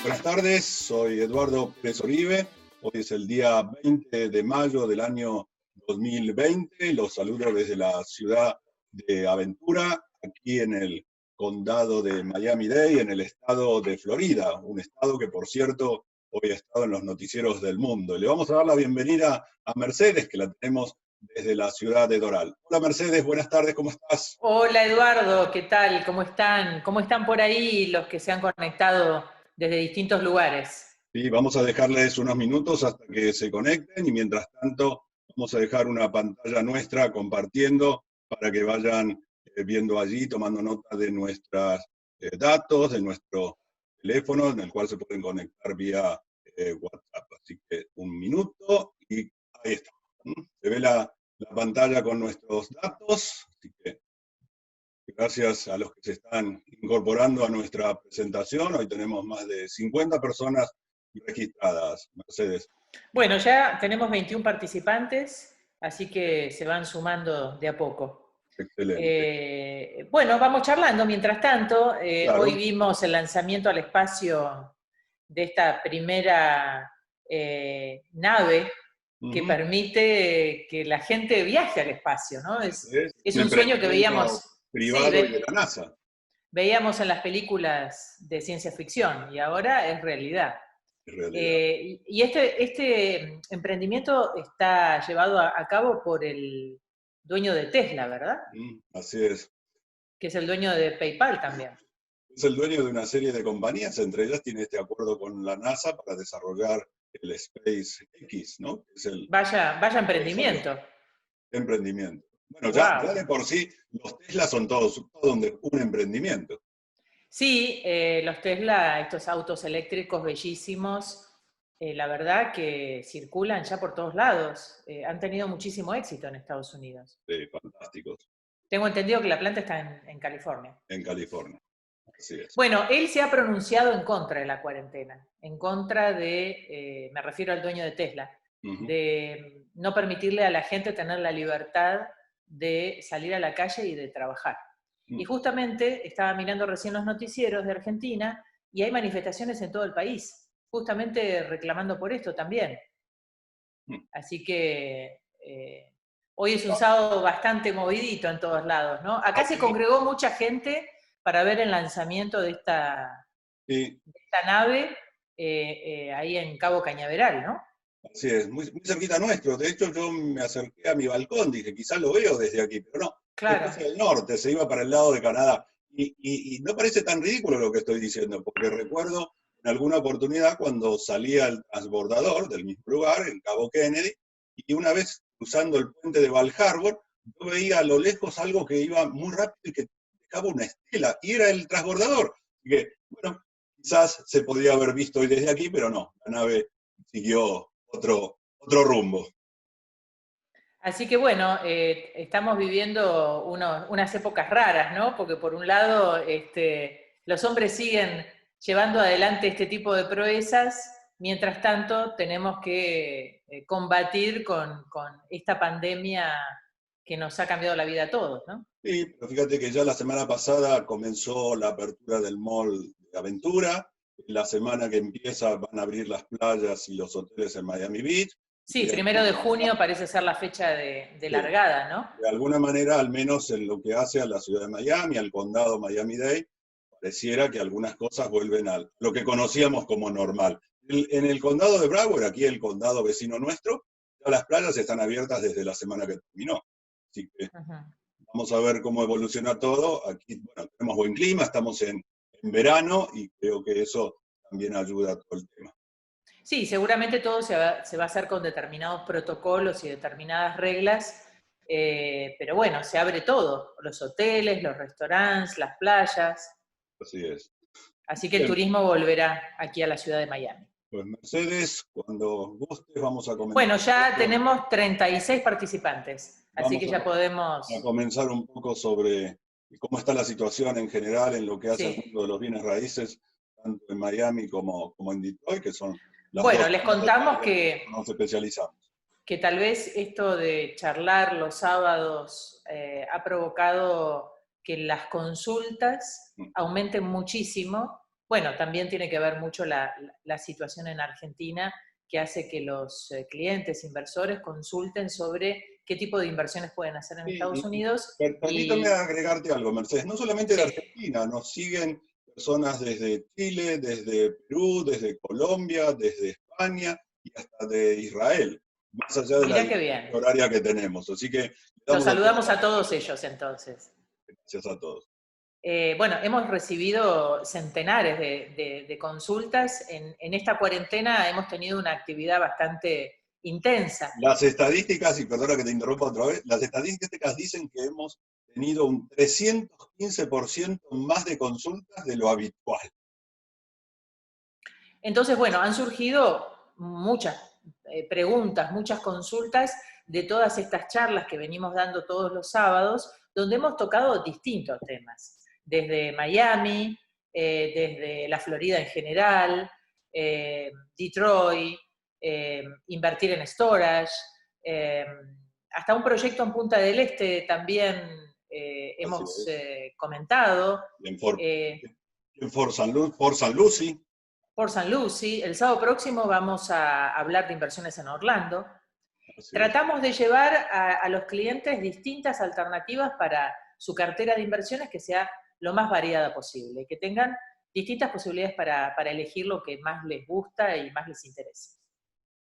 Buenas tardes, soy Eduardo Pérez Oribe. Hoy es el día 20 de mayo del año 2020. Los saludo desde la ciudad de Aventura, aquí en el condado de Miami-Dade, en el estado de Florida, un estado que, por cierto, hoy ha estado en los noticieros del mundo. Le vamos a dar la bienvenida a Mercedes, que la tenemos desde la ciudad de Doral. Hola Mercedes, buenas tardes, ¿cómo estás? Hola Eduardo, ¿qué tal? ¿Cómo están? ¿Cómo están por ahí los que se han conectado desde distintos lugares? Sí, vamos a dejarles unos minutos hasta que se conecten y mientras tanto vamos a dejar una pantalla nuestra compartiendo para que vayan viendo allí, tomando nota de nuestros datos, de nuestro teléfono en el cual se pueden conectar vía WhatsApp. Así que un minuto y ahí está. Se ve la pantalla con nuestros datos, así que gracias a los que se están incorporando a nuestra presentación. Hoy tenemos más de 50 personas registradas, Mercedes. Bueno, ya tenemos 21 participantes, así que se van sumando de a poco. Excelente. Bueno, vamos charlando. Mientras tanto, hoy Claro. vimos el lanzamiento al espacio de esta primera nave que Ujú. permite que la gente viaje al espacio, ¿no? Es Es un un sueño que veíamos, emprendimiento sí, privado y de la NASA, veíamos en las películas de ciencia ficción y ahora es realidad. en realidad. Y este emprendimiento está llevado a cabo por el dueño de Tesla, ¿verdad? Así es. Que es el dueño de PayPal también. Es el dueño de una serie de compañías, entre ellas tiene este acuerdo con la NASA para desarrollar el SpaceX, ¿no? Que es el Vaya desarrollo, emprendimiento. emprendimiento. Bueno, ya Wow. de por sí los Tesla son todos todo un emprendimiento. Sí, los Tesla, estos autos eléctricos bellísimos, la verdad que circulan ya por todos lados. Han tenido muchísimo éxito en Estados Unidos. Fantásticos Tengo entendido que la planta está en California. en California. Así es. Bueno, él se ha pronunciado en contra de la cuarentena, en contra me refiero al dueño de Tesla, Ujú. de no permitirle a la gente tener la libertad de salir a la calle y de trabajar. Y Mm. justamente estaba mirando recién los noticieros de Argentina y hay manifestaciones en todo el país, justamente reclamando por esto también. Mm. Así que hoy es un sábado bastante movidito en todos lados, ¿no? Acá se Aquí, congregó mucha gente para ver el lanzamiento de sí, esta nave ahí en Cabo Cañaveral, ¿no? así es, muy cerquita nuestro. De hecho, yo me acerqué a mi balcón, dije, quizás lo veo desde aquí, pero no, es Claro. hacia el norte, se iba para el lado de Canadá. Y no parece tan ridículo lo que estoy diciendo, porque recuerdo en alguna oportunidad cuando salía el transbordador del mismo lugar, en Cabo Kennedy, y una vez cruzando el puente de Val Harbor, yo veía a lo lejos algo que iba muy rápido y que dejaba una estela, y era el transbordador. Así que, bueno, quizás se podía haber visto hoy desde aquí, pero no, la nave siguió otro rumbo. Así que bueno, estamos viviendo unas épocas raras, ¿no? Porque por un lado, los hombres siguen llevando adelante este tipo de proezas, mientras tanto tenemos que combatir con esta pandemia que nos ha cambiado la vida a todos, ¿no? Sí, pero fíjate que ya la semana pasada comenzó la apertura del mall de Aventura, la semana que empieza van a abrir las playas y los hoteles en Miami Beach, y Sí, 1 de junio parece ser la fecha de largada, ¿no? de alguna manera, al menos en lo que hace a la ciudad de Miami, al condado Miami-Dade, pareciera que algunas cosas vuelven a lo que conocíamos como normal. En el condado de Broward, aquí el condado vecino nuestro, ya las playas están abiertas desde la semana que terminó. Así que Ujú. vamos a ver cómo evoluciona todo. Aquí, bueno, tenemos buen clima, estamos en verano y creo que eso también ayuda a todo el tema. Sí, seguramente todo se va a hacer con determinados protocolos y determinadas reglas, pero bueno, se abre todo, los hoteles, los restaurantes, las playas, Así es. así que el Bien, turismo volverá aquí a la ciudad de Miami. pues Mercedes, cuando gustes vamos a Bueno, comentar un ya poco, tenemos 36 participantes, así vamos que ya a podemos, comenzar un poco sobre cómo está la situación en general en lo que hace al sí. mundo de los bienes raíces, tanto en Miami como en Detroit, que son las dos Bueno, les zonas del contamos país donde nos especializamos. que tal vez esto de charlar los sábados ha provocado que las consultas Mm. aumenten muchísimo bueno, también tiene que ver mucho la situación en Argentina, que hace que los clientes, inversores, consulten sobre qué tipo de inversiones pueden hacer en Estados Unidos. Permítame agregarte algo, Mercedes. No solamente de Sí, Argentina, nos siguen personas desde Chile, desde Perú, desde Colombia, desde España y hasta de Israel, más allá de la mirá qué diferencia bien. horaria que tenemos. Así que le Los damos a todas saludamos las a todos ellos entonces. gracias a todos. Bueno, hemos recibido centenares de consultas. En esta cuarentena hemos tenido una actividad bastante intensa. Las estadísticas, y perdona que te interrumpa otra vez, las estadísticas dicen que hemos tenido un 315% más de consultas de lo habitual. Entonces, bueno, han surgido muchas preguntas, muchas consultas de todas estas charlas que venimos dando todos los sábados, donde hemos tocado distintos temas, desde Miami, desde la Florida en general, Detroit, invertir en storage, eh, hasta un proyecto en Punta del Este también Así hemos es. comentado. En Eh, Por San Lucy. por San Lucy. El sábado próximo vamos a hablar de inversiones en Orlando. Así es. Tratamos de llevar a los clientes distintas alternativas para su cartera de inversiones que sea lo más variada posible, que tengan distintas posibilidades para elegir lo que más les gusta y más les interesa.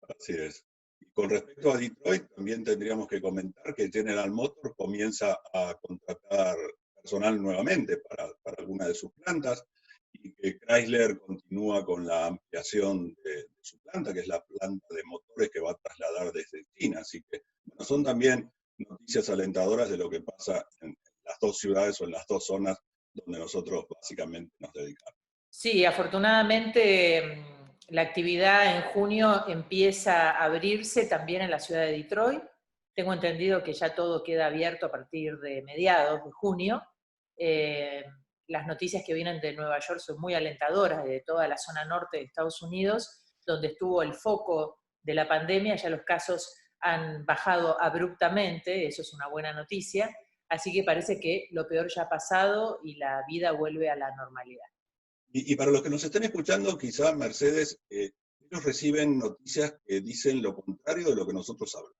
Así es. Y con respecto a Detroit, también tendríamos que comentar que General Motors comienza a contratar personal nuevamente para alguna de sus plantas y que Chrysler continúa con la ampliación de su planta, que es la planta de motores que va a trasladar desde China. Así que bueno, son también noticias alentadoras de lo que pasa en las dos ciudades o en las dos zonas donde nosotros básicamente nos dedicamos. Sí, afortunadamente la actividad en junio empieza a abrirse también en la ciudad de Detroit. Tengo entendido que ya todo queda abierto a partir de mediados de junio. Eh, las noticias que vienen de Nueva York son muy alentadoras, de toda la zona norte de Estados Unidos, donde estuvo el foco de la pandemia, ya los casos han bajado abruptamente, eso es una buena noticia, así que parece que lo peor ya ha pasado y la vida vuelve a la normalidad. Y para los que nos estén escuchando, quizá Mercedes, ellos reciben noticias que dicen lo contrario de lo que nosotros hablamos.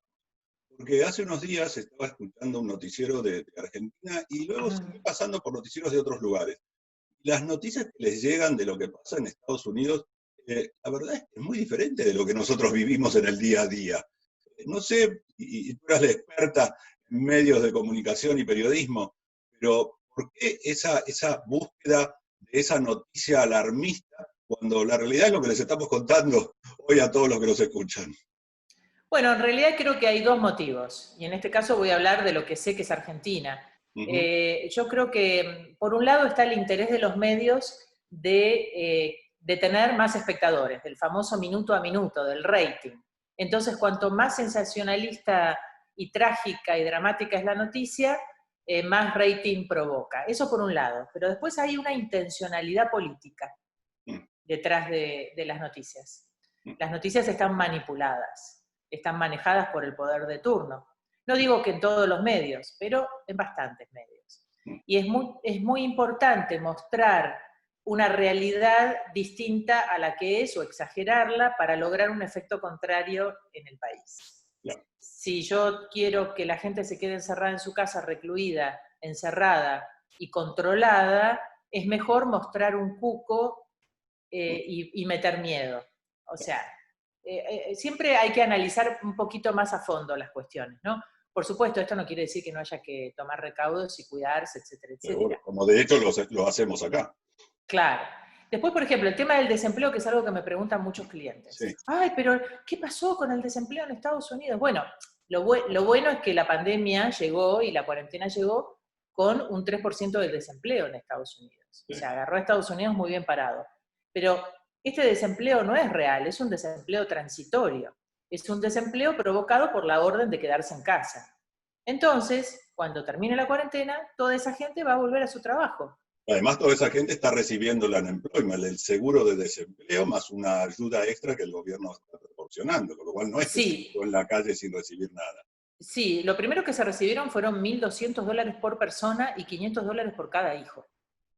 Porque hace unos días estaba escuchando un noticiero de Argentina y luego seguí pasando por noticieros de otros lugares. Las noticias que les llegan de lo que pasa en Estados Unidos, la verdad es que es muy diferente de lo que nosotros vivimos en el día a día. No sé, y tú eras la experta en medios de comunicación y periodismo, pero ¿por qué esa búsqueda de esa noticia alarmista cuando la realidad es lo que les estamos contando hoy a todos los que nos escuchan? Bueno, en realidad creo que hay dos motivos, y en este caso voy a hablar de lo que sé que es Argentina. Ujú. Yo creo que, por un lado, está el interés de los medios de tener más espectadores, del famoso minuto a minuto, del rating. Entonces, cuanto más sensacionalista y trágica y dramática es la noticia, más rating provoca. Eso por un lado. Pero después hay una intencionalidad política Mm, detrás de las noticias. mm, Las noticias están manipuladas, están manejadas por el poder de turno. No digo que en todos los medios, pero en bastantes medios. mm. Y es muy importante mostrar una realidad distinta a la que es o exagerarla para lograr un efecto contrario en el país. Claro. Si yo quiero que la gente se quede encerrada en su casa, recluida, encerrada y controlada, es mejor mostrar un cuco Mm. y meter miedo. O sea, siempre hay que analizar un poquito más a fondo las cuestiones, ¿no? Por supuesto, esto no quiere decir que no haya que tomar recaudos y cuidarse, etcétera, Seguro, etcétera. como de hecho lo hacemos acá. Claro. Después, por ejemplo, el tema del desempleo, que es algo que me preguntan muchos Sí. clientes. Ay, pero ¿qué pasó con el desempleo en Estados Unidos? Bueno, lo bueno es que la pandemia llegó y la cuarentena llegó con un 3% del desempleo en Estados Unidos. O Sí. sea, agarró a Estados Unidos muy bien parado. Pero este desempleo no es real, es un desempleo transitorio. Es un desempleo provocado por la orden de quedarse en casa. Entonces, cuando termine la cuarentena, toda esa gente va a volver a su trabajo. Además, toda esa gente está recibiendo el unemployment, el seguro de desempleo, más una ayuda extra que el gobierno está proporcionando, con lo cual no es que se Sí, quedó en la calle sin recibir nada. sí, lo primero que se recibieron fueron $1.200 por persona y $500 por cada hijo.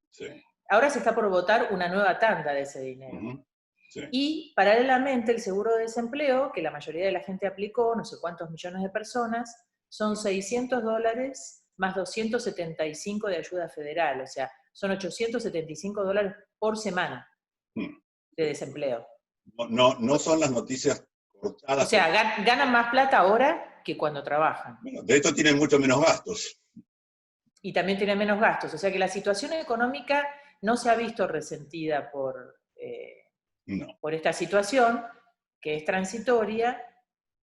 Sí. ahora se está por votar una nueva tanda de ese dinero. Sí. Y paralelamente el seguro de desempleo, que la mayoría de la gente aplicó, no sé cuántos millones de personas, son $600 más 275 de ayuda federal, o sea, son $875 por semana de desempleo. No son las noticias cortadas. O sea, ganan más plata ahora que cuando trabajan. Bueno, de hecho tienen mucho menos gastos. Y también tienen menos gastos, o sea que la situación económica no se ha visto resentida por esta situación, que es transitoria.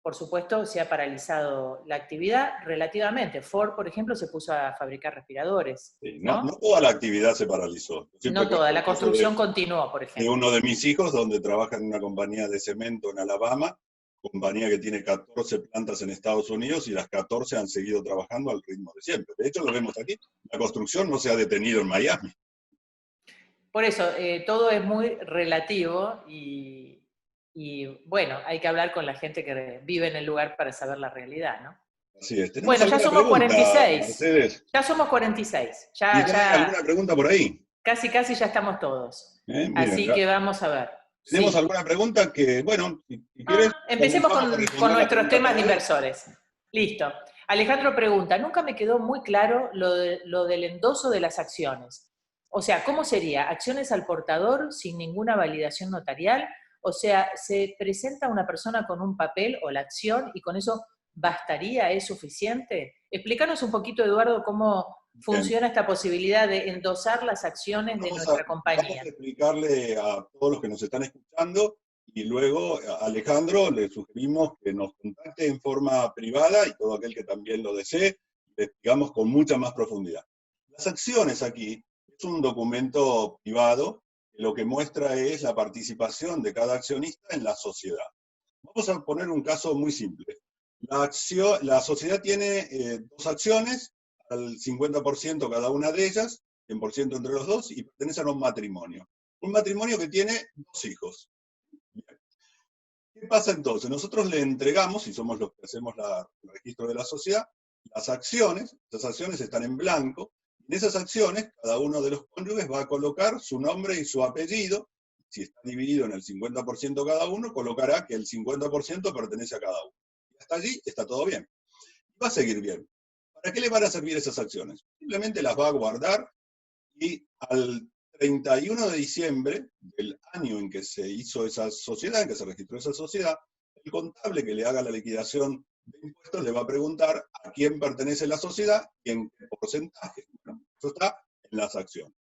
Por supuesto, se ha paralizado la actividad relativamente. Ford, por ejemplo, se puso a fabricar respiradores. Sí, no toda la actividad se paralizó. No toda, la construcción continuó, por ejemplo. De uno de mis hijos, donde trabaja en una compañía de cemento en Alabama, compañía que tiene 14 plantas en Estados Unidos, y las 14 han seguido trabajando al ritmo de siempre. De hecho, lo vemos aquí, la construcción no se ha detenido en Miami. Por eso, todo es muy relativo y bueno, hay que hablar con la gente que vive en el lugar para saber la realidad, ¿no? Así es. Bueno, ya somos 46. Mercedes. Ya somos 46. ¿Y hay alguna pregunta por ahí? Casi ya estamos todos. Miren, así que vamos a ver. ¿Tenemos alguna pregunta que, bueno, si quieres... empecemos con nuestros temas de inversores. Listo. Alejandro pregunta, nunca me quedó muy claro lo del endoso de las acciones. O sea, ¿cómo sería? ¿Acciones al portador sin ninguna validación notarial? O sea, ¿se presenta una persona con un papel o la acción y con eso bastaría? ¿Es suficiente? Explícanos un poquito, Eduardo, cómo funciona esta posibilidad de endosar las acciones de nuestra compañía. Vamos a explicarle a todos los que nos están escuchando, y luego a Alejandro le sugerimos que nos contacte en forma privada, y todo aquel que también lo desee, le explicamos con mucha más profundidad. Las acciones aquí es un documento privado que lo que muestra es la participación de cada accionista en la sociedad. Vamos a poner un caso muy simple. La sociedad tiene dos acciones, al 50% cada una de ellas, 100% entre los dos, y pertenecen a un matrimonio. Un matrimonio que tiene 2 hijos. Bien. ¿Qué pasa entonces? Nosotros le entregamos, y somos los que hacemos el registro de la sociedad, las acciones. Esas acciones están en blanco. En esas acciones, cada uno de los cónyuges va a colocar su nombre y su apellido. Si está dividido en el 50% cada uno, colocará que el 50% pertenece a cada uno. Y hasta allí está todo bien. Va a seguir bien. ¿Para qué le van a servir esas acciones? Simplemente las va a guardar, y al 31 de diciembre del año en que se hizo esa sociedad, en que se registró esa sociedad, el contable que le haga la liquidación de impuestos le va a preguntar a quién pertenece la sociedad y en qué porcentaje. Bueno, eso está en las acciones.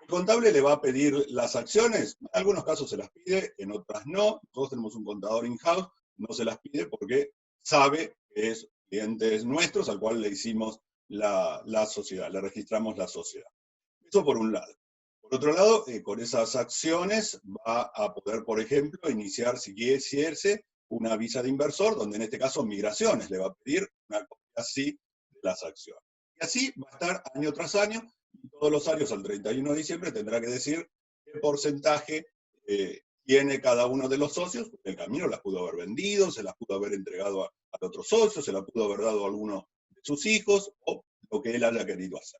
El contable le va a pedir las acciones, en algunos casos se las pide, en otras no. Nosotros tenemos un contador in-house, no se las pide porque sabe que es clientes nuestros al cual le hicimos la sociedad, le registramos la sociedad. Eso por un lado. Por otro lado, con esas acciones va a poder, por ejemplo, iniciar, si quisiese, una visa de inversor, donde en este caso Migraciones le va a pedir una copia así de las acciones. Y así va a estar año tras año, y todos los años al 31 de diciembre tendrá que decir qué porcentaje tiene cada uno de los socios, porque en el camino las pudo haber vendido, se las pudo haber entregado al otro socio, se las pudo haber dado a alguno de sus hijos, o lo que él haya querido hacer.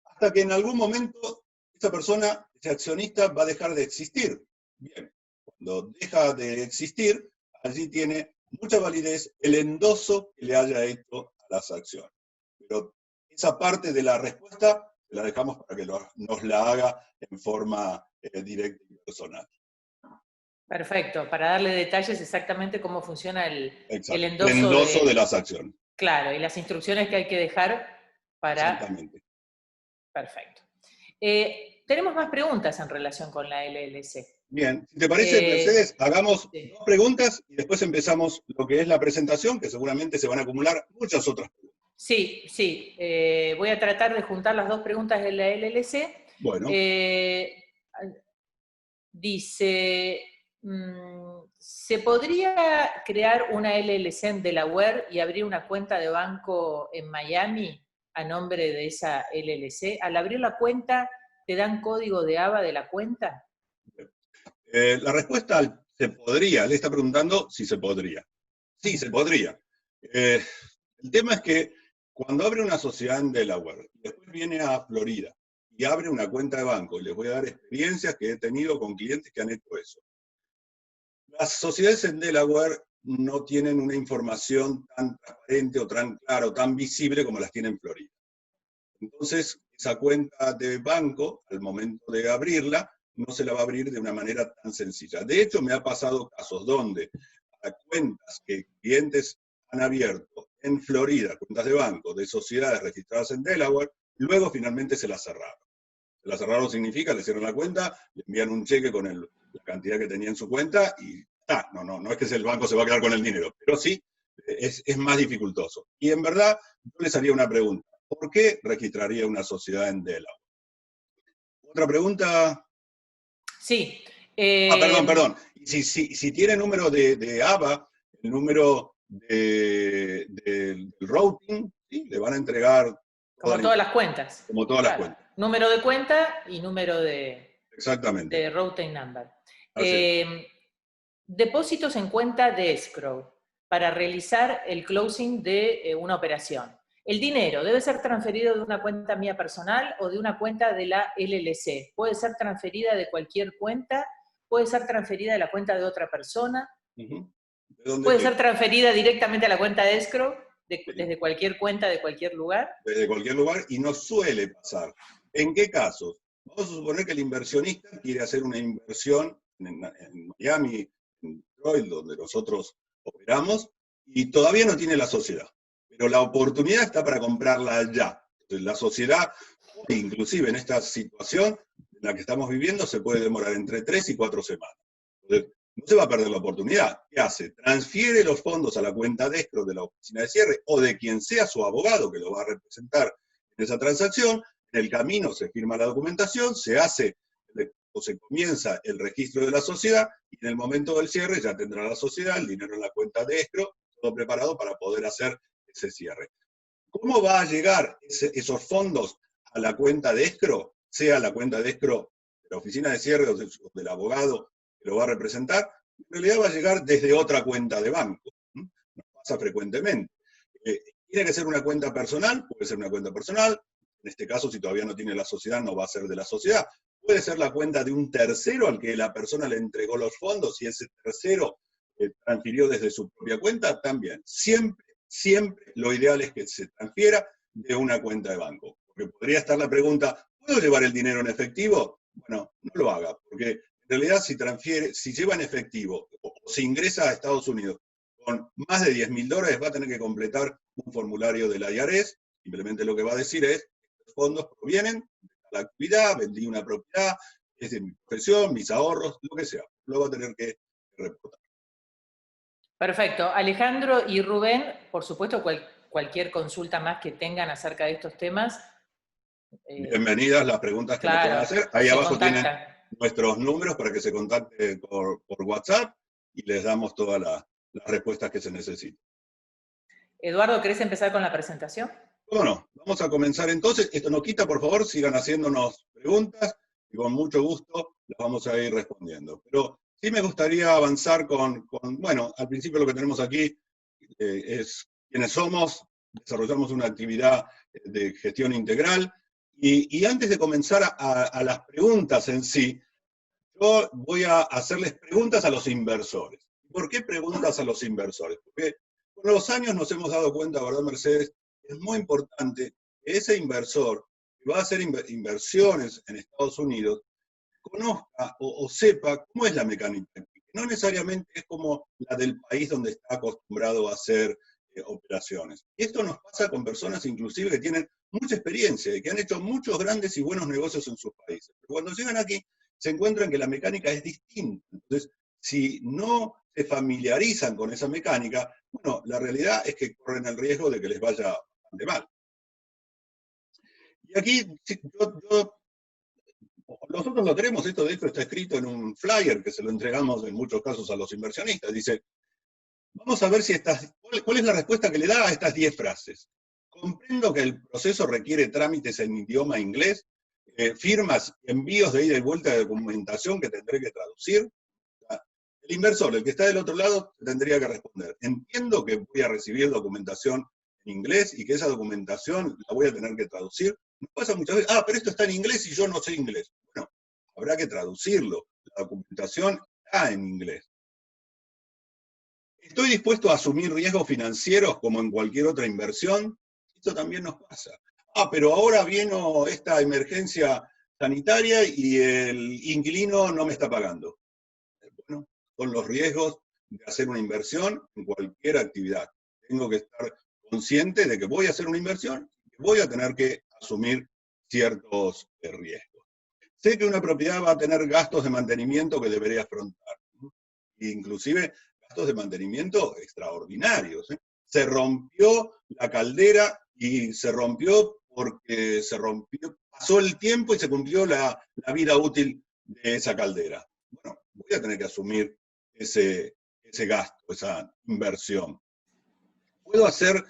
Hasta que en algún momento esa persona, ese accionista, va a dejar de existir. Bien, cuando deja de existir, allí tiene mucha validez el endoso que le haya hecho a las acciones. Pero esa parte de la respuesta la dejamos para que nos la haga en forma directa y personal. Perfecto, para darle detalles exactamente cómo funciona el endoso, el endoso de las acciones. Claro, y las instrucciones que hay que dejar para... Exactamente. Perfecto. Tenemos más preguntas en relación con la LLC. Bien, si te parece, Mercedes, hagamos 2 preguntas y después empezamos lo que es la presentación, que seguramente se van a acumular muchas otras preguntas. Sí. Voy a tratar de juntar las 2 preguntas de la LLC. Bueno. Dice, ¿se podría crear una LLC en Delaware y abrir una cuenta de banco en Miami a nombre de esa LLC? Al abrir la cuenta, ¿te dan código de ABA de la cuenta? La respuesta se podría, le está preguntando si se podría. Sí, se podría. El tema es que cuando abre una sociedad en Delaware y después viene a Florida y abre una cuenta de banco. Y les voy a dar experiencias que he tenido con clientes que han hecho eso. Las sociedades en Delaware no tienen una información tan transparente o tan clara o tan visible como las tiene en Florida. Entonces, esa cuenta de banco, al momento de abrirla, no se la va a abrir de una manera tan sencilla. De hecho, me ha pasado casos donde a cuentas que clientes han abierto en Florida, cuentas de banco, de sociedades registradas en Delaware, luego finalmente se las cerraron. Se las cerraron significa, le cierran la cuenta, le envían un cheque con la cantidad que tenía en su cuenta y no es que el banco se va a quedar con el dinero, pero sí es más dificultoso. Y en verdad, yo les haría una pregunta. ¿Por qué registraría una sociedad en Delaware? ¿Otra pregunta? Sí. Perdón. Si tiene número de ABA, el número del routing, ¿sí? Le van a entregar... Como todas las cuentas. Como todas las cuentas. Número de cuenta y número Exactamente. de routing number. Así. Depósitos en cuenta de escrow para realizar el closing de una operación. ¿El dinero debe ser transferido de una cuenta mía personal o de una cuenta de la LLC? ¿Puede ser transferida de cualquier cuenta? ¿Puede ser transferida de la cuenta de otra persona? ¿Puede ser transferida directamente a la cuenta de escrow desde cualquier cuenta de cualquier lugar? Desde cualquier lugar, y no suele pasar. ¿En qué casos? Vamos a suponer que el inversionista quiere hacer una inversión en Miami, en Detroit, donde nosotros operamos, y todavía no tiene la sociedad. Pero la oportunidad está para comprarla ya. Entonces, la sociedad, inclusive en esta situación en la que estamos viviendo, se puede demorar entre 3 y 4 semanas. Entonces, no se va a perder la oportunidad. ¿Qué hace? Transfiere los fondos a la cuenta de escrow de la oficina de cierre o de quien sea su abogado que lo va a representar en esa transacción. En el camino se firma la documentación, se hace o se comienza el registro de la sociedad y en el momento del cierre ya tendrá la sociedad el dinero en la cuenta de escrow, todo preparado para poder hacer ese cierre. ¿Cómo va a llegar esos fondos a la cuenta de escrow? Sea la cuenta de escrow de la oficina de cierre o del abogado que lo va a representar, en realidad va a llegar desde otra cuenta de banco. Nos pasa frecuentemente. Tiene que ser una cuenta personal, puede ser una cuenta personal, en este caso si todavía no tiene la sociedad no va a ser de la sociedad, puede ser la cuenta de un tercero al que la persona le entregó los fondos y ese tercero transfirió desde su propia cuenta, también. Siempre lo ideal es que se transfiera de una cuenta de banco. Porque podría estar la pregunta, ¿puedo llevar el dinero en efectivo? Bueno, no lo haga, porque en realidad si lleva en efectivo o si ingresa a Estados Unidos con más de $10.000, va a tener que completar un formulario de la IRS. Simplemente lo que va a decir es, estos fondos provienen de la actividad, vendí una propiedad, es de mi profesión, mis ahorros, lo que sea. Lo va a tener que reportar. Perfecto. Alejandro y Rubén, por supuesto, cualquier consulta más que tengan acerca de estos temas. Bienvenidas las preguntas que nos puedan hacer. Ahí abajo tienen nuestros números para que se contacten por WhatsApp y les damos todas las respuestas que se necesiten. Eduardo, ¿querés empezar con la presentación? Bueno, vamos a comenzar entonces. Esto no quita, por favor, sigan haciéndonos preguntas y con mucho gusto las vamos a ir respondiendo. Pero sí me gustaría avanzar bueno, al principio lo que tenemos aquí es quiénes somos, desarrollamos una actividad de gestión integral, y antes de comenzar a las preguntas en sí, yo voy a hacerles preguntas a los inversores. ¿Por qué preguntas a los inversores? Porque con los años nos hemos dado cuenta, ¿verdad, Mercedes? Es muy importante que ese inversor que va a hacer inversiones en Estados Unidos conozca o sepa cómo es la mecánica. No necesariamente es como la del país donde está acostumbrado a hacer operaciones. Y esto nos pasa con personas inclusive que tienen mucha experiencia y que han hecho muchos grandes y buenos negocios en sus países. Pero cuando llegan aquí se encuentran que la mecánica es distinta. Entonces, si no se familiarizan con esa mecánica, bueno, la realidad es que corren el riesgo de que les vaya bastante mal. Y aquí nosotros lo tenemos, esto de hecho está escrito en un flyer que se lo entregamos en muchos casos a los inversionistas. Dice, vamos a ver si ¿cuál es la respuesta que le da a estas 10 frases? Comprendo que el proceso requiere trámites en idioma inglés, firmas, envíos de ida y vuelta de documentación que tendré que traducir. El inversor, el que está del otro lado, tendría que responder. Entiendo que voy a recibir documentación en inglés y que esa documentación la voy a tener que traducir. Nos pasa muchas veces, pero esto está en inglés y yo no sé inglés. Bueno, habrá que traducirlo. La documentación está en inglés. ¿Estoy dispuesto a asumir riesgos financieros como en cualquier otra inversión? Esto también nos pasa. Pero ahora vino esta emergencia sanitaria y el inquilino no me está pagando. Bueno, son los riesgos de hacer una inversión en cualquier actividad. Tengo que estar consciente de que voy a hacer una inversión y que voy a tener que asumir ciertos riesgos. Sé que una propiedad va a tener gastos de mantenimiento que deberé afrontar, ¿no? Inclusive gastos de mantenimiento extraordinarios, ¿eh? Se rompió la caldera y se rompió porque pasó el tiempo y se cumplió la vida útil de esa caldera. Bueno, voy a tener que asumir ese gasto, esa inversión. Puedo hacer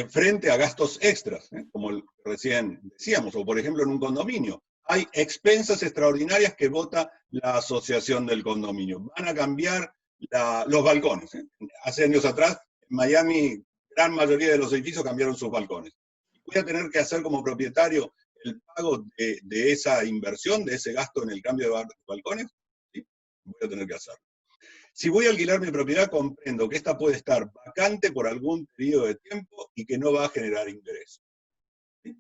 frente a gastos extras, como recién decíamos, o por ejemplo en un condominio. Hay expensas extraordinarias que vota la asociación del condominio. Van a cambiar los balcones. Hace años atrás, en Miami, gran mayoría de los edificios cambiaron sus balcones. Voy a tener que hacer como propietario el pago de esa inversión, de ese gasto en el cambio de balcones. ¿Sí? Voy a tener que hacerlo. Si voy a alquilar mi propiedad, comprendo que esta puede estar vacante por algún periodo de tiempo y que no va a generar ingresos. ¿Sí?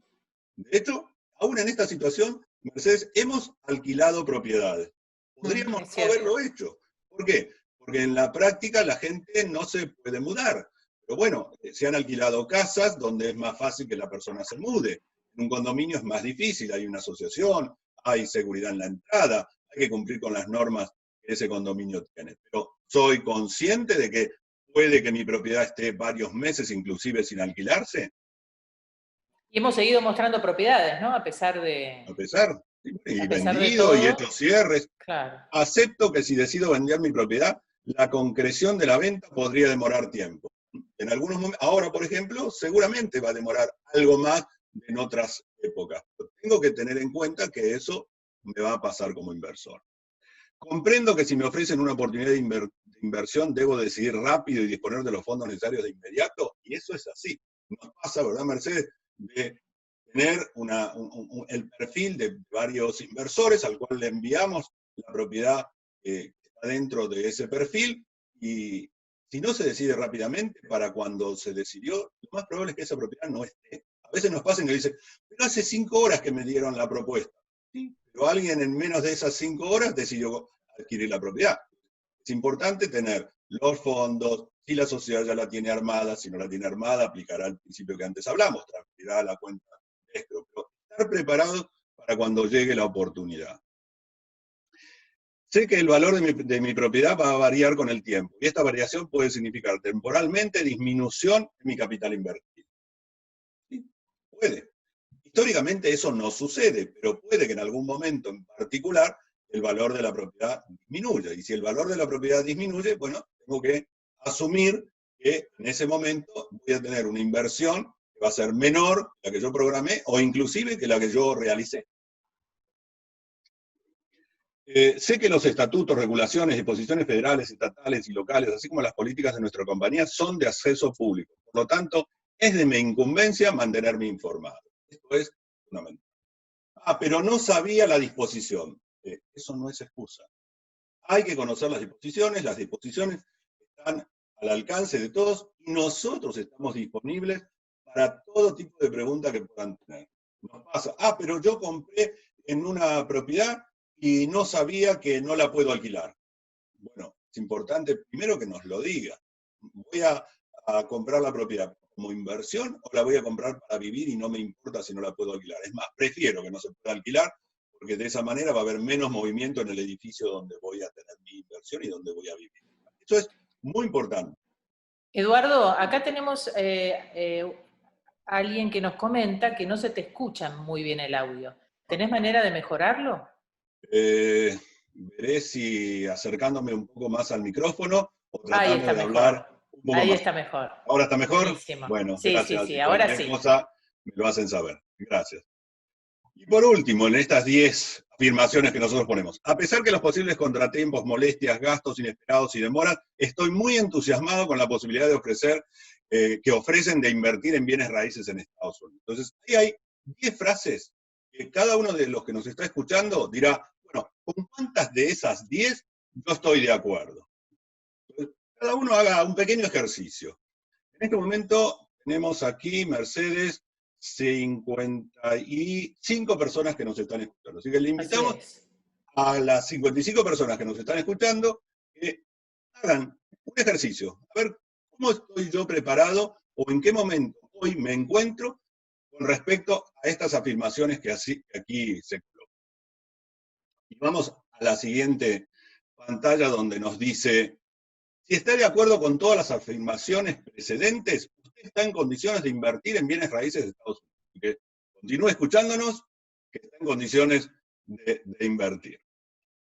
De hecho, aún en esta situación, Mercedes, hemos alquilado propiedades. Podríamos no haberlo hecho. ¿Por qué? Porque en la práctica la gente no se puede mudar. Pero bueno, se han alquilado casas donde es más fácil que la persona se mude. En un condominio es más difícil, hay una asociación, hay seguridad en la entrada, hay que cumplir con las normas que ese condominio tiene. Pero soy consciente de que puede que mi propiedad esté varios meses inclusive sin alquilarse. Y hemos seguido mostrando propiedades, ¿no? A pesar de... A pesar, y a pesar vendido, de todo, y hecho cierres. Claro. Acepto que si decido vender mi propiedad, la concreción de la venta podría demorar tiempo. En algunos momentos, ahora por ejemplo, seguramente va a demorar algo más en otras épocas. Pero tengo que tener en cuenta que eso me va a pasar como inversor. Comprendo que si me ofrecen una oportunidad de inversión, debo decidir rápido y disponer de los fondos necesarios de inmediato, y eso es así. Nos pasa, ¿verdad, Mercedes?, de tener el perfil de varios inversores al cual le enviamos la propiedad que está dentro de ese perfil, y si no se decide rápidamente, para cuando se decidió, lo más probable es que esa propiedad no esté. A veces nos pasa que dicen, pero hace 5 horas que me dieron la propuesta. ¿Sí? Pero alguien en menos de esas 5 horas decidió adquirir la propiedad. Es importante tener los fondos, si la sociedad ya la tiene armada, si no la tiene armada, aplicará el principio que antes hablamos, transferirá a la cuenta de escro, pero estar preparado para cuando llegue la oportunidad. Sé que el valor de mi propiedad va a variar con el tiempo, y esta variación puede significar temporalmente disminución en mi capital invertido. ¿Sí? Puede. Históricamente eso no sucede, pero puede que en algún momento en particular el valor de la propiedad disminuya. Y si el valor de la propiedad disminuye, bueno, tengo que asumir que en ese momento voy a tener una inversión que va a ser menor que la que yo programé, o inclusive que la que yo realicé. Sé que los estatutos, regulaciones, disposiciones federales, estatales y locales, así como las políticas de nuestra compañía, son de acceso público. Por lo tanto, es de mi incumbencia mantenerme informado. Esto es fundamental. Pero no sabía la disposición. Eso no es excusa. Hay que conocer las disposiciones están al alcance de todos, y nosotros estamos disponibles para todo tipo de preguntas que puedan tener. Nos pasa, pero yo compré en una propiedad y no sabía que no la puedo alquilar. Bueno, es importante primero que nos lo diga. ¿Voy a comprar la propiedad como inversión o la voy a comprar para vivir y no me importa si no la puedo alquilar? Es más, prefiero que no se pueda alquilar, porque de esa manera va a haber menos movimiento en el edificio donde voy a tener mi inversión y donde voy a vivir. Eso es muy importante. Eduardo, acá tenemos alguien que nos comenta que no se te escucha muy bien el audio. ¿Tenés manera de mejorarlo? Veré si acercándome un poco más al micrófono o tratando de hablar un poco más. Ahí está mejor. ¿Ahora está mejor? Buenísimo. Bueno, sí, gracias. sí, ahora sí. Cosa me lo hacen saber. Gracias. Y por último, en estas 10 afirmaciones que nosotros ponemos, a pesar que los posibles contratiempos, molestias, gastos inesperados y demoras, estoy muy entusiasmado con la posibilidad de que ofrecen de invertir en bienes raíces en Estados Unidos. Entonces, ahí hay 10 frases que cada uno de los que nos está escuchando dirá, bueno, ¿con cuántas de esas 10 yo estoy de acuerdo? Entonces, cada uno haga un pequeño ejercicio. En este momento tenemos aquí, Mercedes, 55 personas que nos están escuchando. Así que le Así invitamos es. a las 55 personas que nos están escuchando que hagan un ejercicio. A ver, ¿cómo estoy yo preparado o en qué momento hoy me encuentro con respecto a estas afirmaciones que aquí se colocan? Y vamos a la siguiente pantalla donde nos dice, si está de acuerdo con todas las afirmaciones precedentes, usted está en condiciones de invertir en bienes raíces de Estados Unidos. Así que continúe escuchándonos, que está en condiciones de invertir.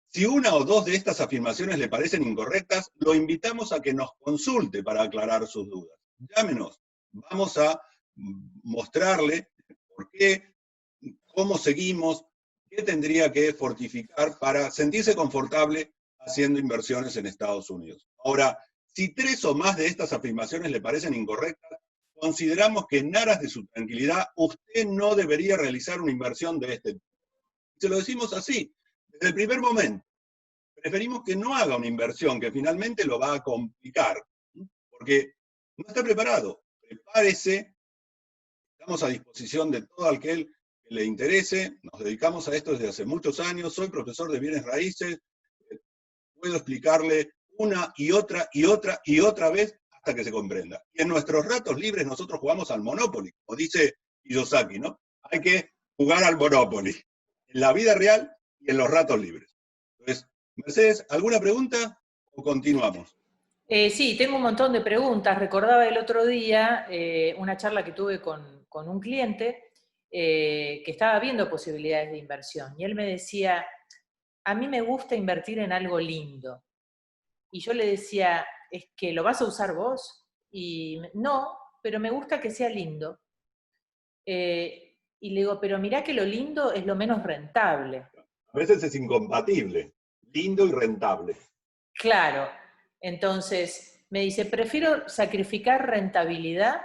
Si una o dos de estas afirmaciones le parecen incorrectas, lo invitamos a que nos consulte para aclarar sus dudas. Llámenos, vamos a mostrarle por qué, cómo seguimos, qué tendría que fortificar para sentirse confortable haciendo inversiones en Estados Unidos. Ahora, si 3 o más de estas afirmaciones le parecen incorrectas, consideramos que en aras de su tranquilidad, usted no debería realizar una inversión de este tipo. Se lo decimos así, desde el primer momento. Preferimos que no haga una inversión que finalmente lo va a complicar, porque no está preparado. Prepárese, estamos a disposición de todo aquel que le interese, nos dedicamos a esto desde hace muchos años, soy profesor de bienes raíces, puedo explicarle una y otra y otra y otra vez hasta que se comprenda. Y en nuestros ratos libres nosotros jugamos al Monopoly, como dice Kiyosaki, ¿no? Hay que jugar al Monopoly, en la vida real y en los ratos libres. Entonces, Mercedes, ¿alguna pregunta o continuamos? Sí, tengo un montón de preguntas. Recordaba el otro día una charla que tuve con un cliente que estaba viendo posibilidades de inversión. Y él me decía, a mí me gusta invertir en algo lindo. Y yo le decía, ¿es que lo vas a usar vos? Y no, pero me gusta que sea lindo. Y le digo, pero mirá que lo lindo es lo menos rentable. A veces es incompatible, lindo y rentable. Claro, entonces me dice, prefiero sacrificar rentabilidad,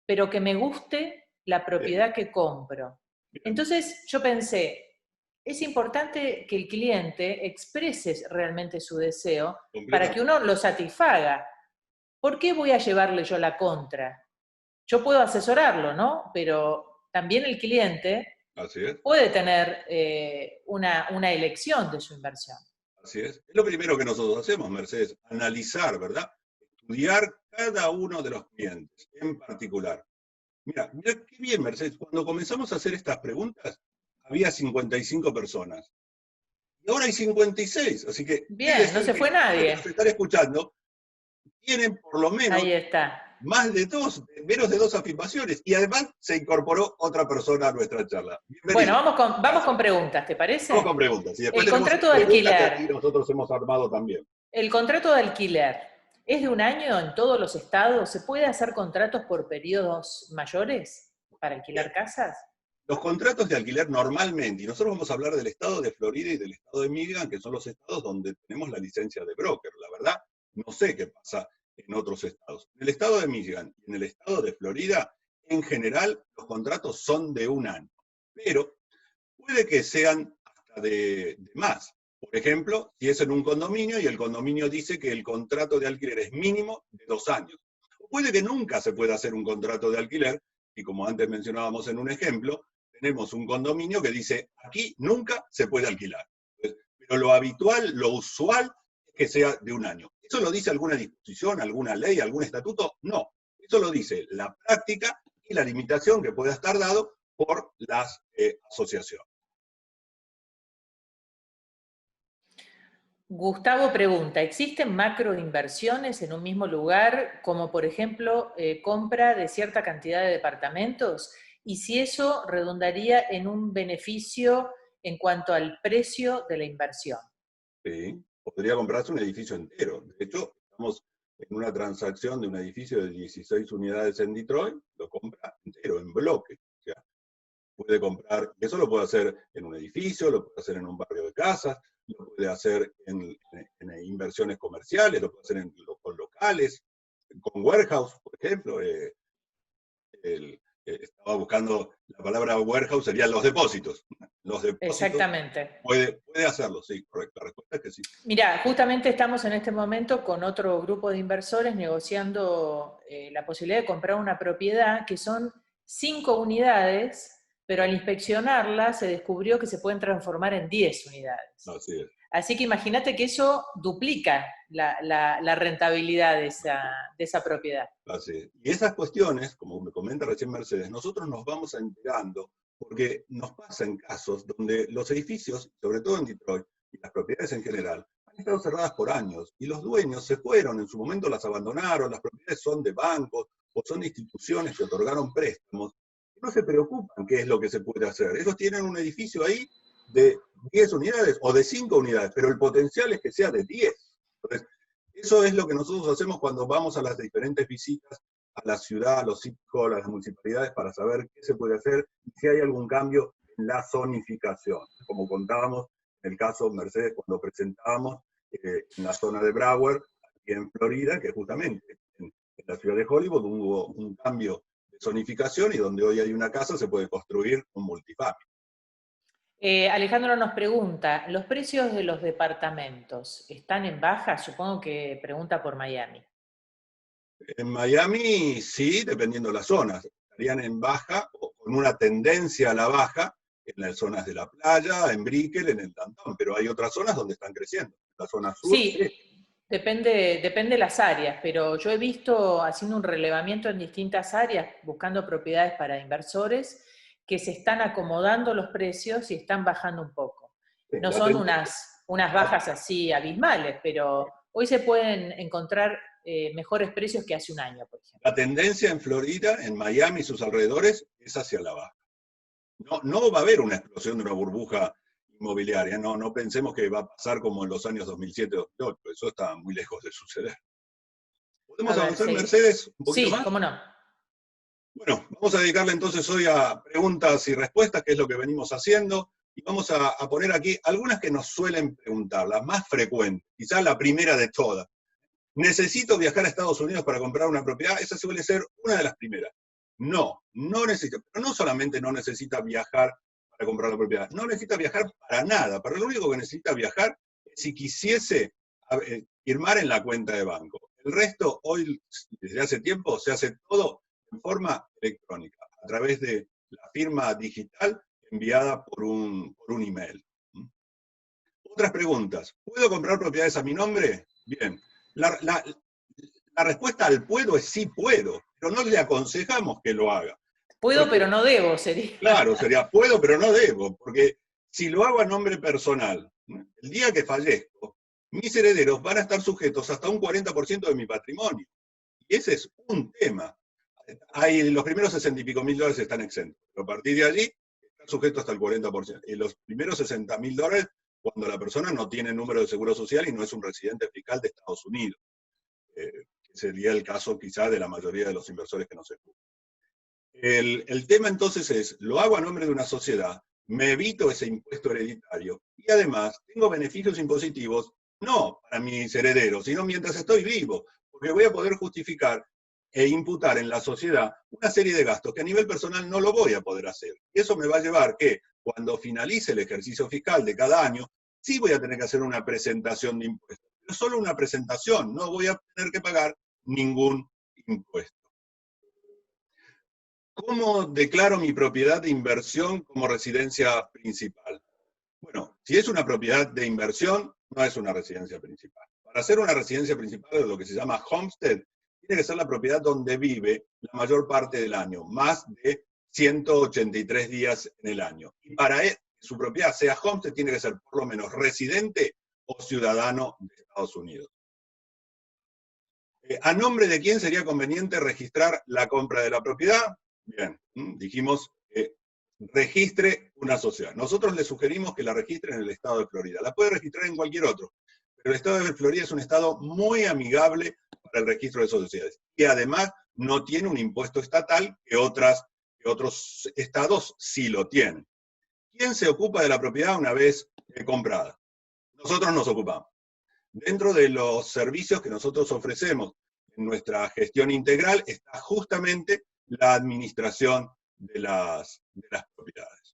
pero que me guste la Bien, propiedad que compro. bien, Entonces yo pensé, es importante que el cliente exprese realmente su deseo para que completamente. uno lo satisfaga. ¿Por qué voy a llevarle yo la contra? Yo puedo asesorarlo, ¿no? Pero también el cliente Así es, puede tener una elección de su inversión. así es. Es lo primero que nosotros hacemos, Mercedes, analizar, ¿verdad? Estudiar cada uno de los clientes en particular. Mira, mira qué bien, Mercedes. Cuando comenzamos a hacer estas preguntas, había 55 personas. Y ahora hay 56. Así que quiere Bien, no decir se que fue todos los que nos nadie. están escuchando tienen por lo menos Ahí está. más de dos, menos de dos afirmaciones. Y además se incorporó otra persona a nuestra charla. Bueno, Bienvenido. vamos con Gracias. preguntas, ¿te Vamos parece? con preguntas. Y después El tenemos una contrato de pregunta que alquiler. aquí nosotros hemos armado también. El contrato de alquiler es de un año en todos los estados. ¿Se puede hacer contratos por periodos mayores para alquilar Bien. casas? Los contratos de alquiler normalmente, y nosotros vamos a hablar del estado de Florida y del estado de Michigan, que son los estados donde tenemos la licencia de broker. La verdad, no sé qué pasa en otros estados. En el estado de Michigan y en el estado de Florida, en general, los contratos son de un año. Pero puede que sean hasta de más. Por ejemplo, si es en un condominio y el condominio dice que el contrato de alquiler es mínimo de 2 años. O puede que nunca se pueda hacer un contrato de alquiler, y como antes mencionábamos en un ejemplo, tenemos un condominio que dice, aquí nunca se puede alquilar. Pero lo habitual, lo usual, es que sea de un año. ¿Eso lo dice alguna disposición, alguna ley, algún estatuto? No. Eso lo dice la práctica y la limitación que pueda estar dado por las asociaciones. Gustavo pregunta, ¿existen macroinversiones en un mismo lugar, como por ejemplo compra de cierta cantidad de departamentos? Y si eso redundaría en un beneficio en cuanto al precio de la inversión. Sí, podría comprarse un edificio entero. De hecho, estamos en una transacción de un edificio de 16 unidades en Detroit, lo compra entero, en bloque. O sea, puede comprar, y eso lo puede hacer en un edificio, lo puede hacer en un barrio de casas, lo puede hacer en inversiones comerciales, lo puede hacer con locales, con warehouse, por ejemplo. El, estaba buscando la palabra warehouse, serían los depósitos. Los depósitos Exactamente. puede hacerlo, sí, correcto. La respuesta es que sí. Mira, justamente estamos en este momento con otro grupo de inversores negociando la posibilidad de comprar una propiedad que son 5 unidades, pero al inspeccionarlas se descubrió que se pueden transformar en 10 unidades. Así es. Así que imagínate que eso duplica la rentabilidad de esa propiedad. Así es. Y esas cuestiones, como me comenta recién Mercedes, nosotros nos vamos enterando porque nos pasa en casos donde los edificios, sobre todo en Detroit, y las propiedades en general, han estado cerradas por años y los dueños se fueron, en su momento las abandonaron, las propiedades son de bancos o son de instituciones que otorgaron préstamos, y no se preocupan qué es lo que se puede hacer. Ellos tienen un edificio ahí de 10 unidades o de 5 unidades, pero el potencial es que sea de 10. Entonces, eso es lo que nosotros hacemos cuando vamos a las diferentes visitas a la ciudad, a los sitios, a las municipalidades, para saber qué se puede hacer y si hay algún cambio en la zonificación. Como contábamos en el caso Mercedes cuando presentábamos en la zona de Broward, aquí en Florida, que justamente en la ciudad de Hollywood hubo un cambio de zonificación y donde hoy hay una casa se puede construir un multifamily. Alejandro nos pregunta, ¿los precios de los departamentos están en baja? Supongo que pregunta por Miami. En Miami sí, dependiendo de las zonas. Estarían en baja o con una tendencia a la baja en las zonas de la playa, en Brickell, en el downtown, pero hay otras zonas donde están creciendo. La zona sur, Sí, depende de las áreas, pero yo he visto haciendo un relevamiento en distintas áreas, buscando propiedades para inversores, que se están acomodando los precios y están bajando un poco. No son unas bajas así abismales, pero hoy se pueden encontrar mejores precios que hace un año, por ejemplo. la tendencia en Florida, en Miami y sus alrededores, es hacia la baja. No va a haber una explosión de una burbuja inmobiliaria, no pensemos que va a pasar como en los años 2007-2008, eso está muy lejos de suceder. ¿Podemos avanzar, sí. Mercedes, un poquito más? Sí, cómo no. Bueno, vamos a dedicarle entonces hoy a preguntas y respuestas, que es lo que venimos haciendo, y vamos a poner aquí algunas que nos suelen preguntar, las más frecuentes, quizás la primera de todas. ¿Necesito viajar a Estados Unidos para comprar una propiedad? Esa suele ser una de las primeras. No necesita, pero no solamente no necesita viajar para comprar la propiedad, no necesita viajar para nada, pero lo único que necesita viajar es si quisiese firmar en la cuenta de banco. El resto, hoy, desde hace tiempo, se hace todo en forma electrónica, a través de la firma digital enviada por un email. Otras preguntas. ¿Puedo comprar propiedades a mi nombre? Bien. La respuesta al puedo es sí puedo, pero no le aconsejamos que lo haga. Puedo, pero no debo, sería. Claro, sería puedo, pero no debo, porque si lo hago a nombre personal, el día que fallezco, mis herederos van a estar sujetos hasta un 40% de mi patrimonio. Y ese es un tema. Los primeros 60 y pico mil dólares están exentos, pero a partir de allí están sujetos hasta el 40%. Y los primeros 60 mil dólares cuando la persona no tiene número de seguro social y no es un residente fiscal de Estados Unidos, que sería el caso quizá de la mayoría de los inversores que nos escuchan. El tema entonces es, lo hago a nombre de una sociedad, me evito ese impuesto hereditario y además tengo beneficios impositivos no para mis herederos, sino mientras estoy vivo, porque voy a poder justificar e imputar en la sociedad una serie de gastos que a nivel personal no lo voy a poder hacer. Y eso me va a llevar que cuando finalice el ejercicio fiscal de cada año, sí voy a tener que hacer una presentación de impuestos. Pero solo una presentación, no voy a tener que pagar ningún impuesto. ¿Cómo declaro mi propiedad de inversión como residencia principal? Bueno, si es una propiedad de inversión, no es una residencia principal. Para ser una residencia principal de lo que se llama homestead, tiene que ser la propiedad donde vive la mayor parte del año, más de 183 días en el año. Y para que su propiedad sea homestead, tiene que ser por lo menos residente o ciudadano de Estados Unidos. ¿A nombre de quién sería conveniente registrar la compra de la propiedad? Bien, dijimos que registre una sociedad. Nosotros le sugerimos que la registre en el estado de Florida. La puede registrar en cualquier otro, pero el estado de Florida es un estado muy amigable para el registro de sociedades. Y además no tiene un impuesto estatal que otros estados sí lo tienen. ¿Quién se ocupa de la propiedad una vez comprada? Nosotros nos ocupamos. Dentro de los servicios que nosotros ofrecemos en nuestra gestión integral está justamente la administración de las propiedades.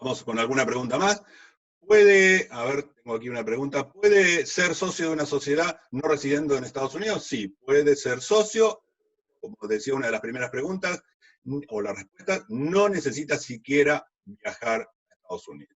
Vamos con alguna pregunta más. ¿Puede, a ver, tengo aquí una pregunta, ¿puede ser socio de una sociedad no residiendo en Estados Unidos? Sí, puede ser socio, como decía una de las primeras preguntas, o la respuesta, no necesita siquiera viajar a Estados Unidos.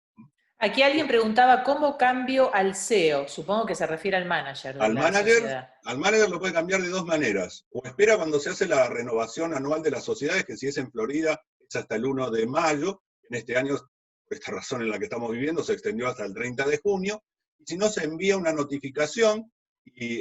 Aquí alguien preguntaba, ¿cómo cambio al CEO? Supongo que se refiere al manager de Al la manager, sociedad. al manager lo puede cambiar de dos maneras. O espera cuando se hace la renovación anual de las sociedades, que si es en Florida es hasta el 1 de mayo. En este año, por esta razón en la que estamos viviendo, se extendió hasta el 30 de junio. Y si no, se envía una notificación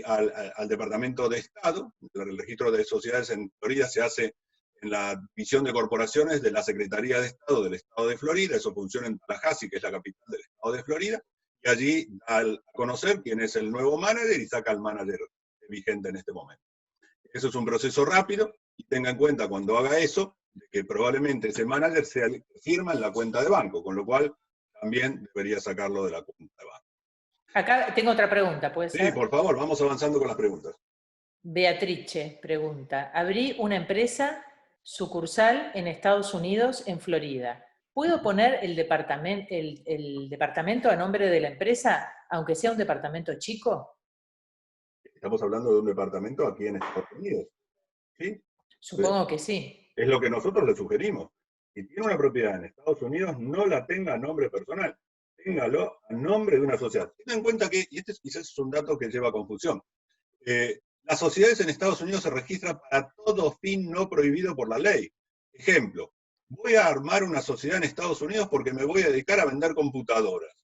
al Departamento de Estado. El registro de sociedades en Florida se hace en la División de Corporaciones de la Secretaría de Estado del Estado de Florida. Eso funciona en Tallahassee, que es la capital del Estado de Florida. Y allí da a conocer quién es el nuevo manager y saca al manager vigente en este momento. Eso es un proceso rápido, y tenga en cuenta cuando haga eso, de que probablemente ese manager sea el que firma en la cuenta de banco, con lo cual también debería sacarlo de la cuenta de banco. Acá tengo otra pregunta, ¿puede ser? Sí, por favor, vamos avanzando con las preguntas. Beatrice pregunta, abrí una empresa sucursal en Estados Unidos, en Florida. ¿Puedo poner el departamento a nombre de la empresa, aunque sea un departamento chico? Estamos hablando de un departamento aquí en Estados Unidos, ¿sí? Supongo que sí. Es lo que nosotros le sugerimos. Si tiene una propiedad en Estados Unidos, no la tenga a nombre personal, téngalo a nombre de una sociedad. Tenga en cuenta que, y este quizás es un dato que lleva a confusión, las sociedades en Estados Unidos se registran para todo fin no prohibido por la ley. Ejemplo, voy a armar una sociedad en Estados Unidos porque me voy a dedicar a vender computadoras.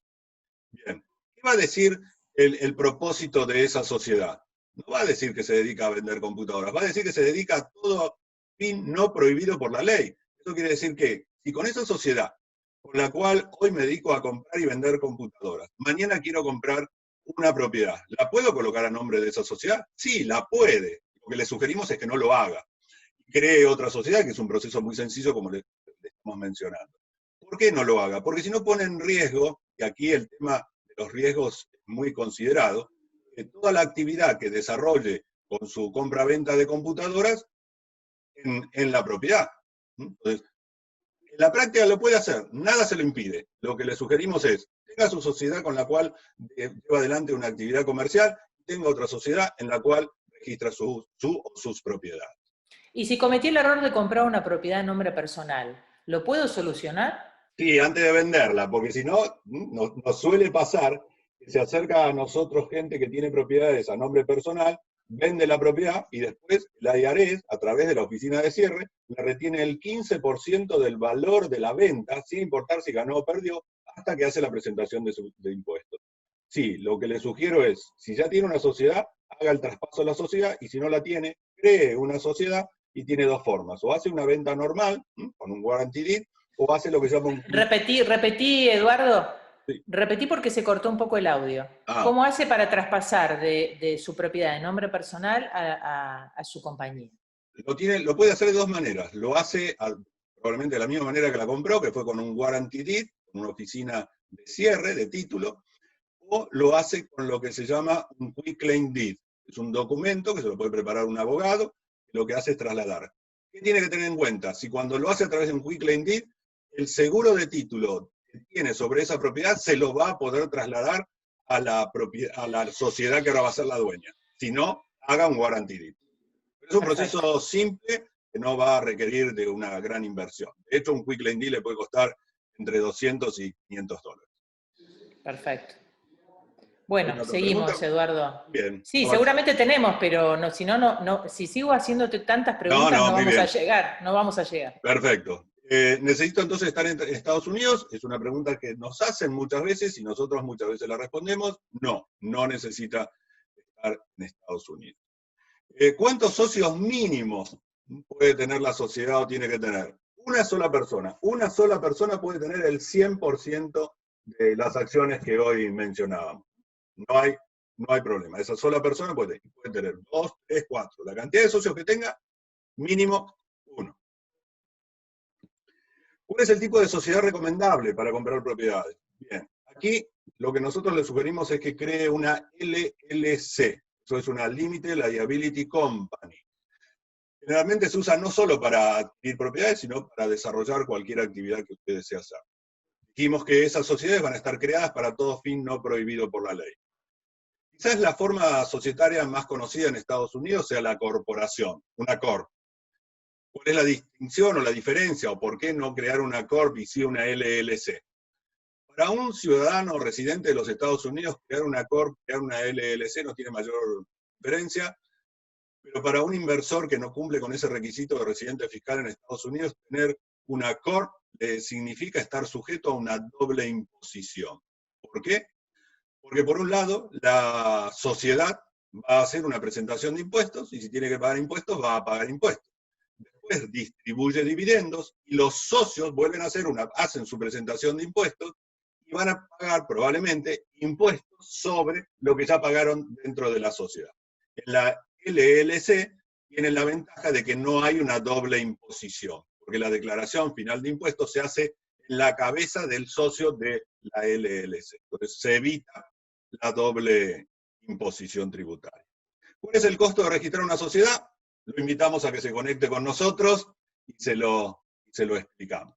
Bien, ¿qué va a decir el propósito de esa sociedad? No va a decir que se dedica a vender computadoras, va a decir que se dedica a todo fin no prohibido por la ley. Eso quiere decir que si con esa sociedad, con la cual hoy me dedico a comprar y vender computadoras, mañana quiero comprar una propiedad, ¿la puedo colocar a nombre de esa sociedad? Sí, la puede. Lo que le sugerimos es que no lo haga. Cree otra sociedad, que es un proceso muy sencillo como le estamos mencionando. ¿Por qué no lo haga? Porque si no pone en riesgo, y aquí el tema de los riesgos es muy considerado, que toda la actividad que desarrolle con su compra-venta de computadoras en la propiedad. Entonces, en la práctica lo puede hacer, nada se lo impide. Lo que le sugerimos es, tenga su sociedad con la cual lleva adelante una actividad comercial, tenga otra sociedad en la cual registra su o sus propiedades. Y si cometí el error de comprar una propiedad en nombre personal, ¿lo puedo solucionar? Sí, antes de venderla, porque si no, nos suele pasar que se acerca a nosotros gente que tiene propiedades a nombre personal, vende la propiedad y después la IARES, a través de la oficina de cierre, le retiene el 15% del valor de la venta, sin importar si ganó o perdió, hasta que hace la presentación de impuestos. Sí, lo que le sugiero es, si ya tiene una sociedad, haga el traspaso a la sociedad, y si no la tiene, cree una sociedad, y tiene dos formas. O hace una venta normal, con un guarantee deed, o hace lo que se llama un... Repetí, Eduardo. Sí. Repetí porque se cortó un poco el audio. Ah, ¿Cómo hace para traspasar de su propiedad de nombre personal a su compañía? lo puede hacer de dos maneras. Lo hace probablemente de la misma manera que la compró, que fue con un guarantee deed, con una oficina de cierre, de título, o lo hace con lo que se llama un quick claim deed. Es un documento que se lo puede preparar un abogado, que lo que hace es trasladar. ¿Qué tiene que tener en cuenta? Si cuando lo hace a través de un quick claim deed, el seguro de título que tiene sobre esa propiedad se lo va a poder trasladar a la sociedad que ahora va a ser la dueña. Si no, haga un guarantee deed. Es un proceso simple que no va a requerir de una gran inversión. De hecho, un quick claim deed le puede costar entre 200 y 500 dólares. Perfecto. Bueno, seguimos, pregunta? Eduardo. Bien. Sí, seguramente tenemos, pero no, si no, si sigo haciéndote tantas preguntas, no vamos a llegar, no vamos a llegar. Perfecto. ¿Necesito entonces estar en Estados Unidos? Es una pregunta que nos hacen muchas veces y nosotros muchas veces la respondemos. No, no necesita estar en Estados Unidos. ¿Cuántos socios mínimos puede tener la sociedad o tiene que tener? Una sola persona. Una sola persona puede tener el 100% de las acciones que hoy mencionábamos. No hay problema. Esa sola persona puede tener 2, 3, 4. La cantidad de socios que tenga, mínimo 1. ¿Cuál es el tipo de sociedad recomendable para comprar propiedades? Bien, aquí lo que nosotros le sugerimos es que cree una LLC. Eso es una Limited Liability Company. Generalmente se usa no solo para adquirir propiedades, sino para desarrollar cualquier actividad que usted desee hacer. Dijimos que esas sociedades van a estar creadas para todo fin no prohibido por la ley. Quizás la forma societaria más conocida en Estados Unidos sea la corporación, una corp. ¿Cuál es la distinción o la diferencia, o por qué no crear una corp y sí una LLC? Para un ciudadano residente de los Estados Unidos, crear una corp, crear una LLC no tiene mayor diferencia, pero para un inversor que no cumple con ese requisito de residente fiscal en Estados Unidos, tener una corp significa estar sujeto a una doble imposición. ¿Por qué? Porque por un lado, la sociedad va a hacer una presentación de impuestos, y si tiene que pagar impuestos, va a pagar impuestos. Después distribuye dividendos, y los socios vuelven a hacen su presentación de impuestos, y van a pagar probablemente impuestos sobre lo que ya pagaron dentro de la sociedad. En la LLC tienen la ventaja de que no hay una doble imposición, porque la declaración final de impuestos se hace en la cabeza del socio de la LLC. Entonces se evita la doble imposición tributaria. ¿Cuál es el costo de registrar una sociedad? Lo invitamos a que se conecte con nosotros y se lo explicamos.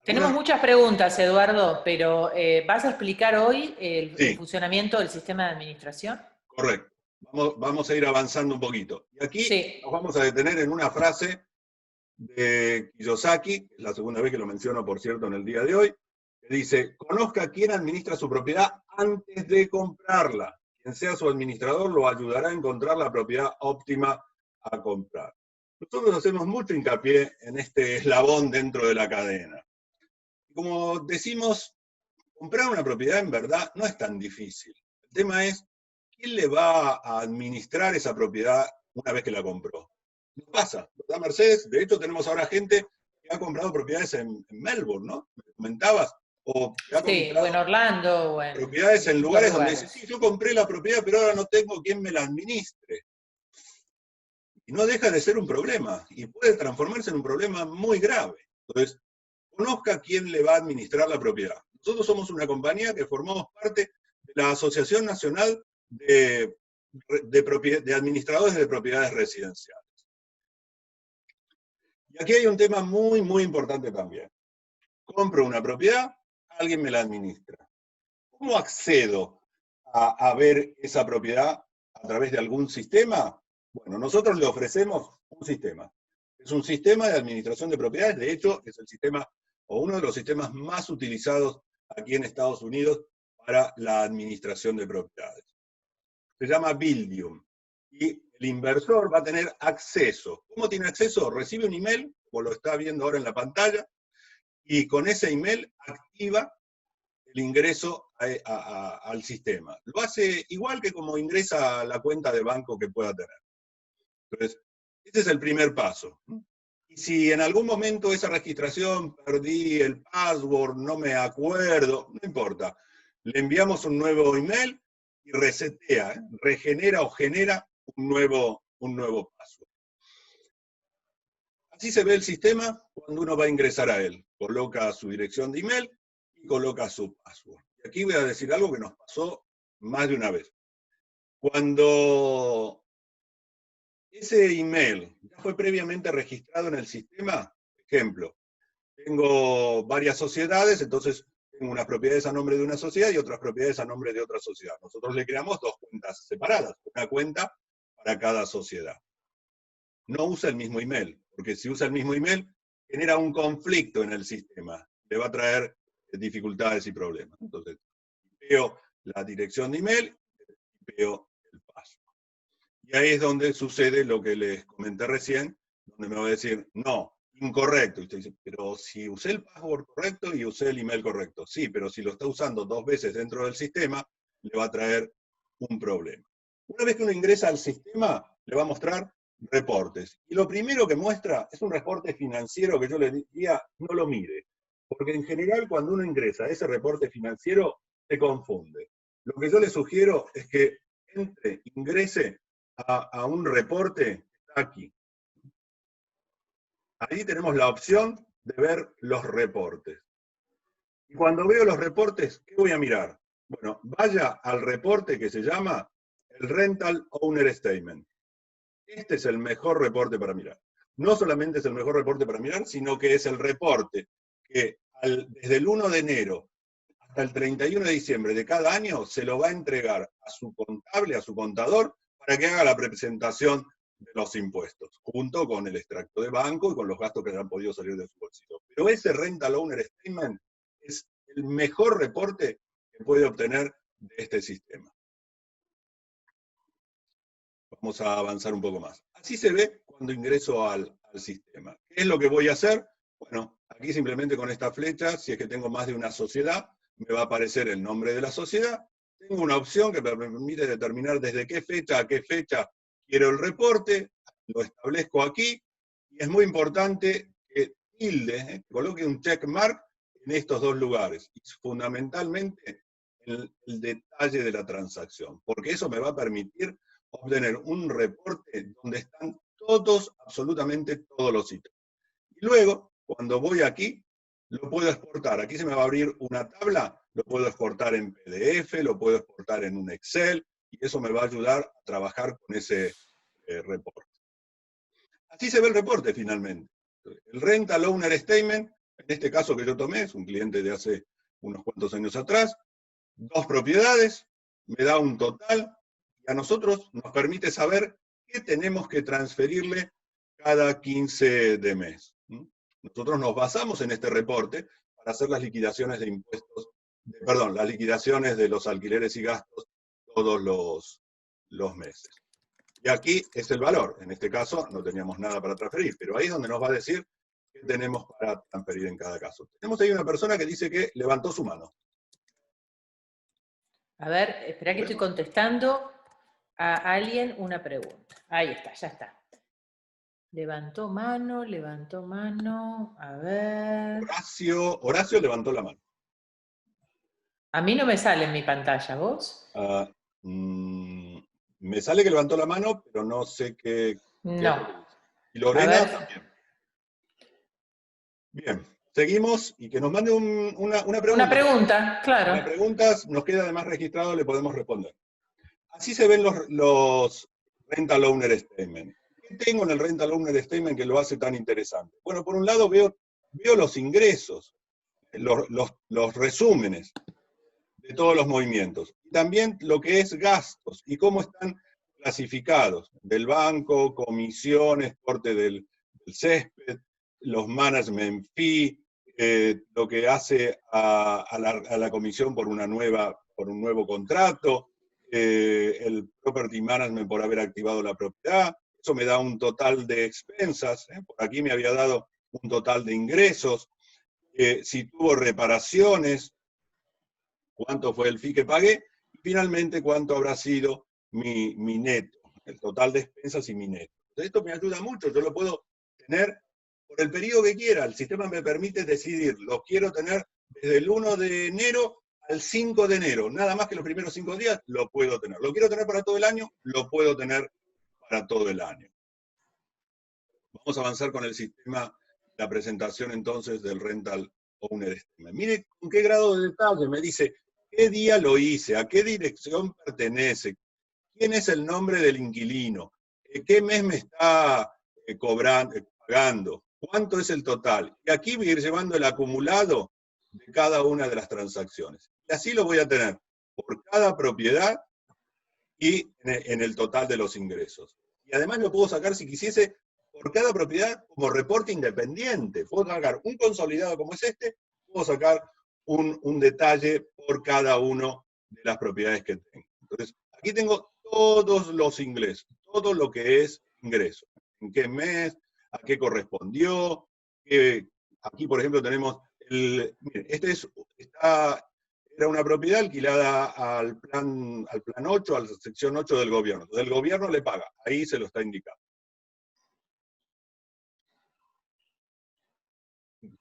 Tenemos muchas preguntas, Eduardo, pero ¿vas a explicar hoy el funcionamiento del sistema de administración? Correcto. Vamos a ir avanzando un poquito. Y aquí nos vamos a detener en una frase de Kiyosaki, es la segunda vez que lo menciono, por cierto, en el día de hoy, que dice: conozca quién administra su propiedad antes de comprarla. Quien sea su administrador lo ayudará a encontrar la propiedad óptima a comprar. Nosotros hacemos mucho hincapié en este eslabón dentro de la cadena. Como decimos, comprar una propiedad en verdad no es tan difícil. El tema es, ¿quién le va a administrar esa propiedad una vez que la compró? No pasa, ¿verdad, Mercedes? De hecho, tenemos ahora gente que ha comprado propiedades en Melbourne, ¿no? ¿Me comentabas? O que ha comprado en Orlando. O en propiedades en lugares donde dice, sí, yo compré la propiedad, pero ahora no tengo quien me la administre. Y no deja de ser un problema, y puede transformarse en un problema muy grave. Entonces, conozca quién le va a administrar la propiedad. Nosotros somos una compañía que formamos parte de la Asociación Nacional de Administradores de Propiedades Residenciales. Y aquí hay un tema muy, muy importante también. Compro una propiedad, alguien me la administra. ¿Cómo accedo a ver esa propiedad a través de algún sistema? Bueno, nosotros le ofrecemos un sistema. Es un sistema de administración de propiedades, de hecho, es el sistema o uno de los sistemas más utilizados aquí en Estados Unidos para la administración de propiedades. Se llama Buildium. Y el inversor va a tener acceso. ¿Cómo tiene acceso? Recibe un email, como lo está viendo ahora en la pantalla, y con ese email activa el ingreso al sistema. Lo hace igual que como ingresa a la cuenta de banco que pueda tener. Entonces, ese es el primer paso. Y si en algún momento esa registración perdí el password, no me acuerdo, no importa. Le enviamos un nuevo email y resetea, regenera o genera un nuevo password. Así se ve el sistema cuando uno va a ingresar a él. Coloca su dirección de email y coloca su password. Y aquí voy a decir algo que nos pasó más de una vez. Cuando ese email ya fue previamente registrado en el sistema, ejemplo, tengo varias sociedades, entonces tengo unas propiedades a nombre de una sociedad y otras propiedades a nombre de otra sociedad. Nosotros le creamos dos cuentas separadas, una cuenta para cada sociedad. No usa el mismo email, porque si usa el mismo email, genera un conflicto en el sistema, le va a traer dificultades y problemas. Entonces, veo la dirección de email, veo el password. Y ahí es donde sucede lo que les comenté recién, donde me va a decir, no, incorrecto. Y usted dice, pero si usé el password correcto y usé el email correcto. Sí, pero si lo está usando dos veces dentro del sistema, le va a traer un problema. Una vez que uno ingresa al sistema, le va a mostrar reportes. Y lo primero que muestra es un reporte financiero que yo le diría, no lo mire. Porque en general cuando uno ingresa a ese reporte financiero, se confunde. Lo que yo le sugiero es que ingrese a un reporte, está aquí. Ahí tenemos la opción de ver los reportes. Y cuando veo los reportes, ¿qué voy a mirar? Bueno, vaya al reporte que se llama el Rental Owner Statement. Este es el mejor reporte para mirar. No solamente es el mejor reporte para mirar, sino que es el reporte que desde el 1 de enero hasta el 31 de diciembre de cada año se lo va a entregar a su contable, a su contador, para que haga la presentación de los impuestos, junto con el extracto de banco y con los gastos que hayan podido salir de su bolsillo. Pero ese Rental Owner Statement es el mejor reporte que puede obtener de este sistema. Vamos a avanzar un poco más. Así se ve cuando ingreso al sistema. ¿Qué es lo que voy a hacer? Bueno, aquí simplemente con esta flecha, si es que tengo más de una sociedad, me va a aparecer el nombre de la sociedad. Tengo una opción que me permite determinar desde qué fecha a qué fecha quiero el reporte, lo establezco aquí, y es muy importante que tilde, coloque un check mark en estos dos lugares, y fundamentalmente el detalle de la transacción, porque eso me va a permitir obtener un reporte donde están todos, absolutamente todos los ítems. Y luego, cuando voy aquí, lo puedo exportar. Aquí se me va a abrir una tabla, lo puedo exportar en PDF, lo puedo exportar en un Excel, y eso me va a ayudar a trabajar con ese reporte. Así se ve el reporte finalmente. El Rental Owner Statement, en este caso que yo tomé, es un cliente de hace unos cuantos años atrás, 2 propiedades, me da un total, y a nosotros nos permite saber qué tenemos que transferirle cada 15 de mes. Nosotros nos basamos en este reporte para hacer las liquidaciones de impuestos, perdón, las liquidaciones de los alquileres y gastos todos los meses. Y aquí es el valor. En este caso no teníamos nada para transferir, pero ahí es donde nos va a decir qué tenemos para transferir en cada caso. Tenemos ahí una persona que dice que levantó su mano. A ver, espera que estoy contestando a alguien una pregunta. Ahí está, ya está. Levantó mano, a ver. Horacio levantó la mano. A mí no me sale en mi pantalla, ¿vos? Me sale que levantó la mano, pero no sé qué. No. Y Lorena también. Bien, seguimos y que nos mande una pregunta. Una pregunta, claro. Las preguntas nos queda además registrado, le podemos responder. Así se ven los Rental Owner Statement. ¿Qué tengo en el Rental Owner Statement que lo hace tan interesante? Bueno, por un lado veo los ingresos, los resúmenes de todos los movimientos. Y también lo que es gastos y cómo están clasificados, del banco, comisiones, corte del césped, los management fee, lo que hace a la comisión por un nuevo contrato, el property management por haber activado la propiedad. Eso me da un total de expensas, por aquí me había dado un total de ingresos, si tuvo reparaciones, cuánto fue el fee que pagué, y finalmente cuánto habrá sido mi neto, el total de expensas y mi neto. Entonces, esto me ayuda mucho, yo lo puedo tener por el periodo que quiera, el sistema me permite decidir, lo quiero tener desde el 1 de enero al 5 de enero, nada más que los primeros 5 días lo puedo tener. Lo quiero tener para todo el año, lo puedo tener para todo el año. Vamos a avanzar con el sistema, la presentación entonces del Rental Owner Statement. Mire con qué grado de detalle, me dice qué día lo hice, a qué dirección pertenece, quién es el nombre del inquilino, qué mes me está pagando, cuánto es el total. Y aquí voy a ir llevando el acumulado de cada una de las transacciones. Y así lo voy a tener por cada propiedad y en el total de los ingresos. Y además lo puedo sacar, si quisiese, por cada propiedad como reporte independiente. Puedo sacar un consolidado como es este, puedo sacar un detalle por cada una de las propiedades que tengo. Entonces, aquí tengo todos los ingresos, todo lo que es ingreso. En qué mes, a qué correspondió. Aquí, por ejemplo, tenemos, miren, era una propiedad alquilada al plan 8, a la sección 8 del gobierno. Entonces, el gobierno le paga, ahí se lo está indicando.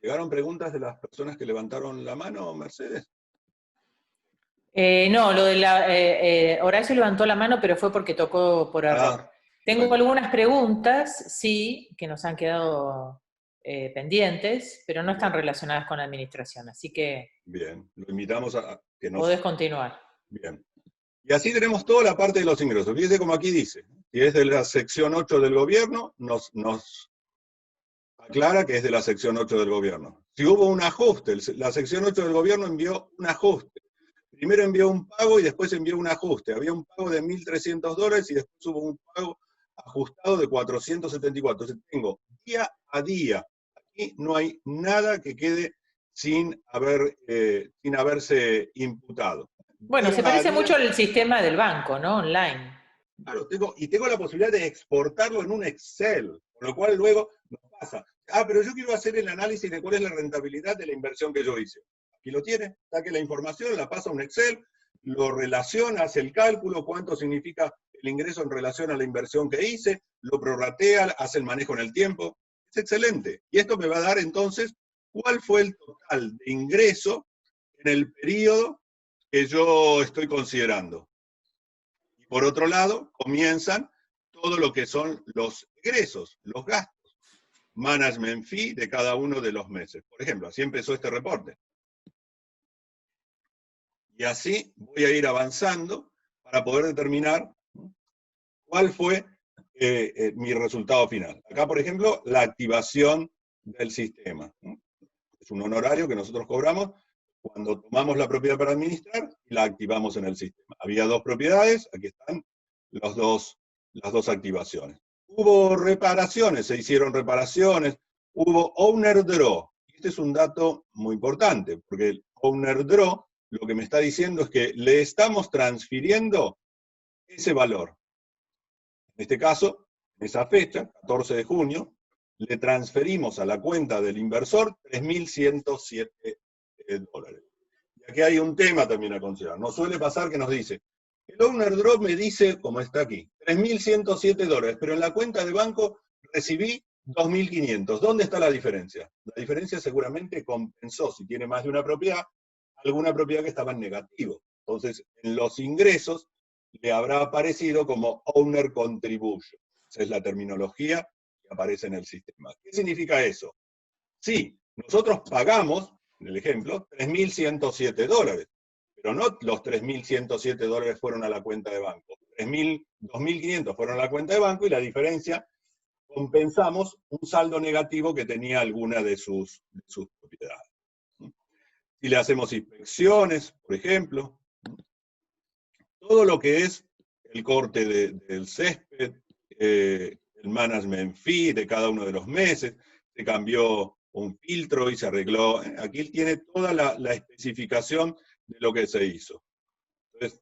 ¿Llegaron preguntas de las personas que levantaron la mano, Mercedes? No, lo de Horacio levantó la mano, pero fue porque tocó por error. Tengo algunas preguntas, sí, que nos han quedado pendientes, pero no están relacionadas con la administración, así que... Bien, lo invitamos a que nos... Podés continuar. Bien. Y así tenemos toda la parte de los ingresos. Fíjese como aquí dice, si es de la sección 8 del gobierno, nos aclara que es de la sección 8 del gobierno. Si hubo un ajuste, la sección 8 del gobierno envió un ajuste. Primero envió un pago y después envió un ajuste. Había un pago de $1.300 y después hubo un pago ajustado de 474. Entonces tengo día a día. Aquí no hay nada que quede sin haberse imputado. Bueno, se Día a parece día. mucho al sistema del banco, ¿no? Online. Claro, tengo la posibilidad de exportarlo en un Excel, con lo cual luego nos pasa. Pero yo quiero hacer el análisis de cuál es la rentabilidad de la inversión que yo hice. Aquí lo tiene, saque la información, la pasa a un Excel, lo relaciona, hace el cálculo, cuánto significa el ingreso en relación a la inversión que hice, lo prorratea, hace el manejo en el tiempo. Es excelente. Y esto me va a dar entonces cuál fue el total de ingreso en el periodo que yo estoy considerando. Y por otro lado, comienzan todo lo que son los egresos, los gastos, management fee de cada uno de los meses. Por ejemplo, así empezó este reporte. Y así voy a ir avanzando para poder determinar cuál fue mi resultado final. Acá, por ejemplo, la activación del sistema. Es un honorario que nosotros cobramos cuando tomamos la propiedad para administrar y la activamos en el sistema. Había 2 propiedades, aquí están las dos activaciones. Hubo reparaciones, se hicieron reparaciones, hubo owner draw. Este es un dato muy importante, porque el owner draw lo que me está diciendo es que le estamos transfiriendo ese valor. En este caso, en esa fecha, 14 de junio, le transferimos a la cuenta del inversor $3.107. Y aquí hay un tema también a considerar. Nos suele pasar que nos dice, el owner drop me dice, como está aquí, $3.107, pero en la cuenta de banco recibí 2.500. ¿Dónde está la diferencia? La diferencia seguramente compensó, si tiene más de una propiedad, alguna propiedad que estaba en negativo. Entonces, en los ingresos le habrá aparecido como owner contribution. Esa es la terminología que aparece en el sistema. ¿Qué significa eso? Sí, nosotros pagamos, en el ejemplo, $3.107, pero no los $3.107 fueron a la cuenta de banco. 2.500 fueron a la cuenta de banco y la diferencia compensamos un saldo negativo que tenía alguna de sus propiedades. Si le hacemos inspecciones, por ejemplo, todo lo que es el corte del césped, el management fee de cada uno de los meses, se cambió un filtro y se arregló. Aquí tiene toda la especificación de lo que se hizo. Entonces,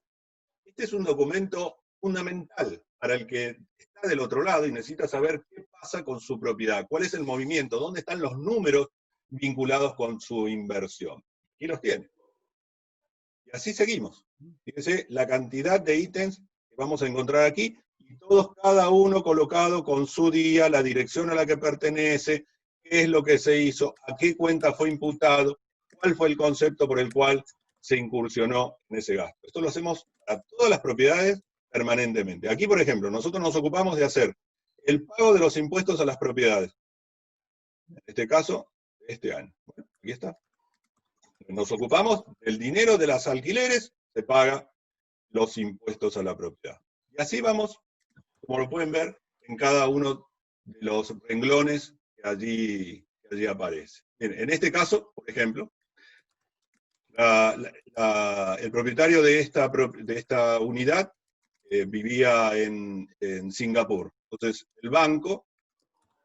este es un documento fundamental para el que está del otro lado y necesita saber qué pasa con su propiedad, cuál es el movimiento, dónde están los números vinculados con su inversión. Aquí los tiene. Y así seguimos. Fíjense la cantidad de ítems que vamos a encontrar aquí, y todos, cada uno colocado con su día, la dirección a la que pertenece, qué es lo que se hizo, a qué cuenta fue imputado, cuál fue el concepto por el cual se incursionó en ese gasto. Esto lo hacemos a todas las propiedades permanentemente. Aquí, por ejemplo, nosotros nos ocupamos de hacer el pago de los impuestos a las propiedades. En este caso, este año. Bueno, aquí está. Nos ocupamos del dinero de las alquileres, se paga los impuestos a la propiedad. Y así vamos, como lo pueden ver, en cada uno de los renglones que allí aparece. Bien, en este caso, por ejemplo, el propietario de esta unidad vivía en Singapur. Entonces, el banco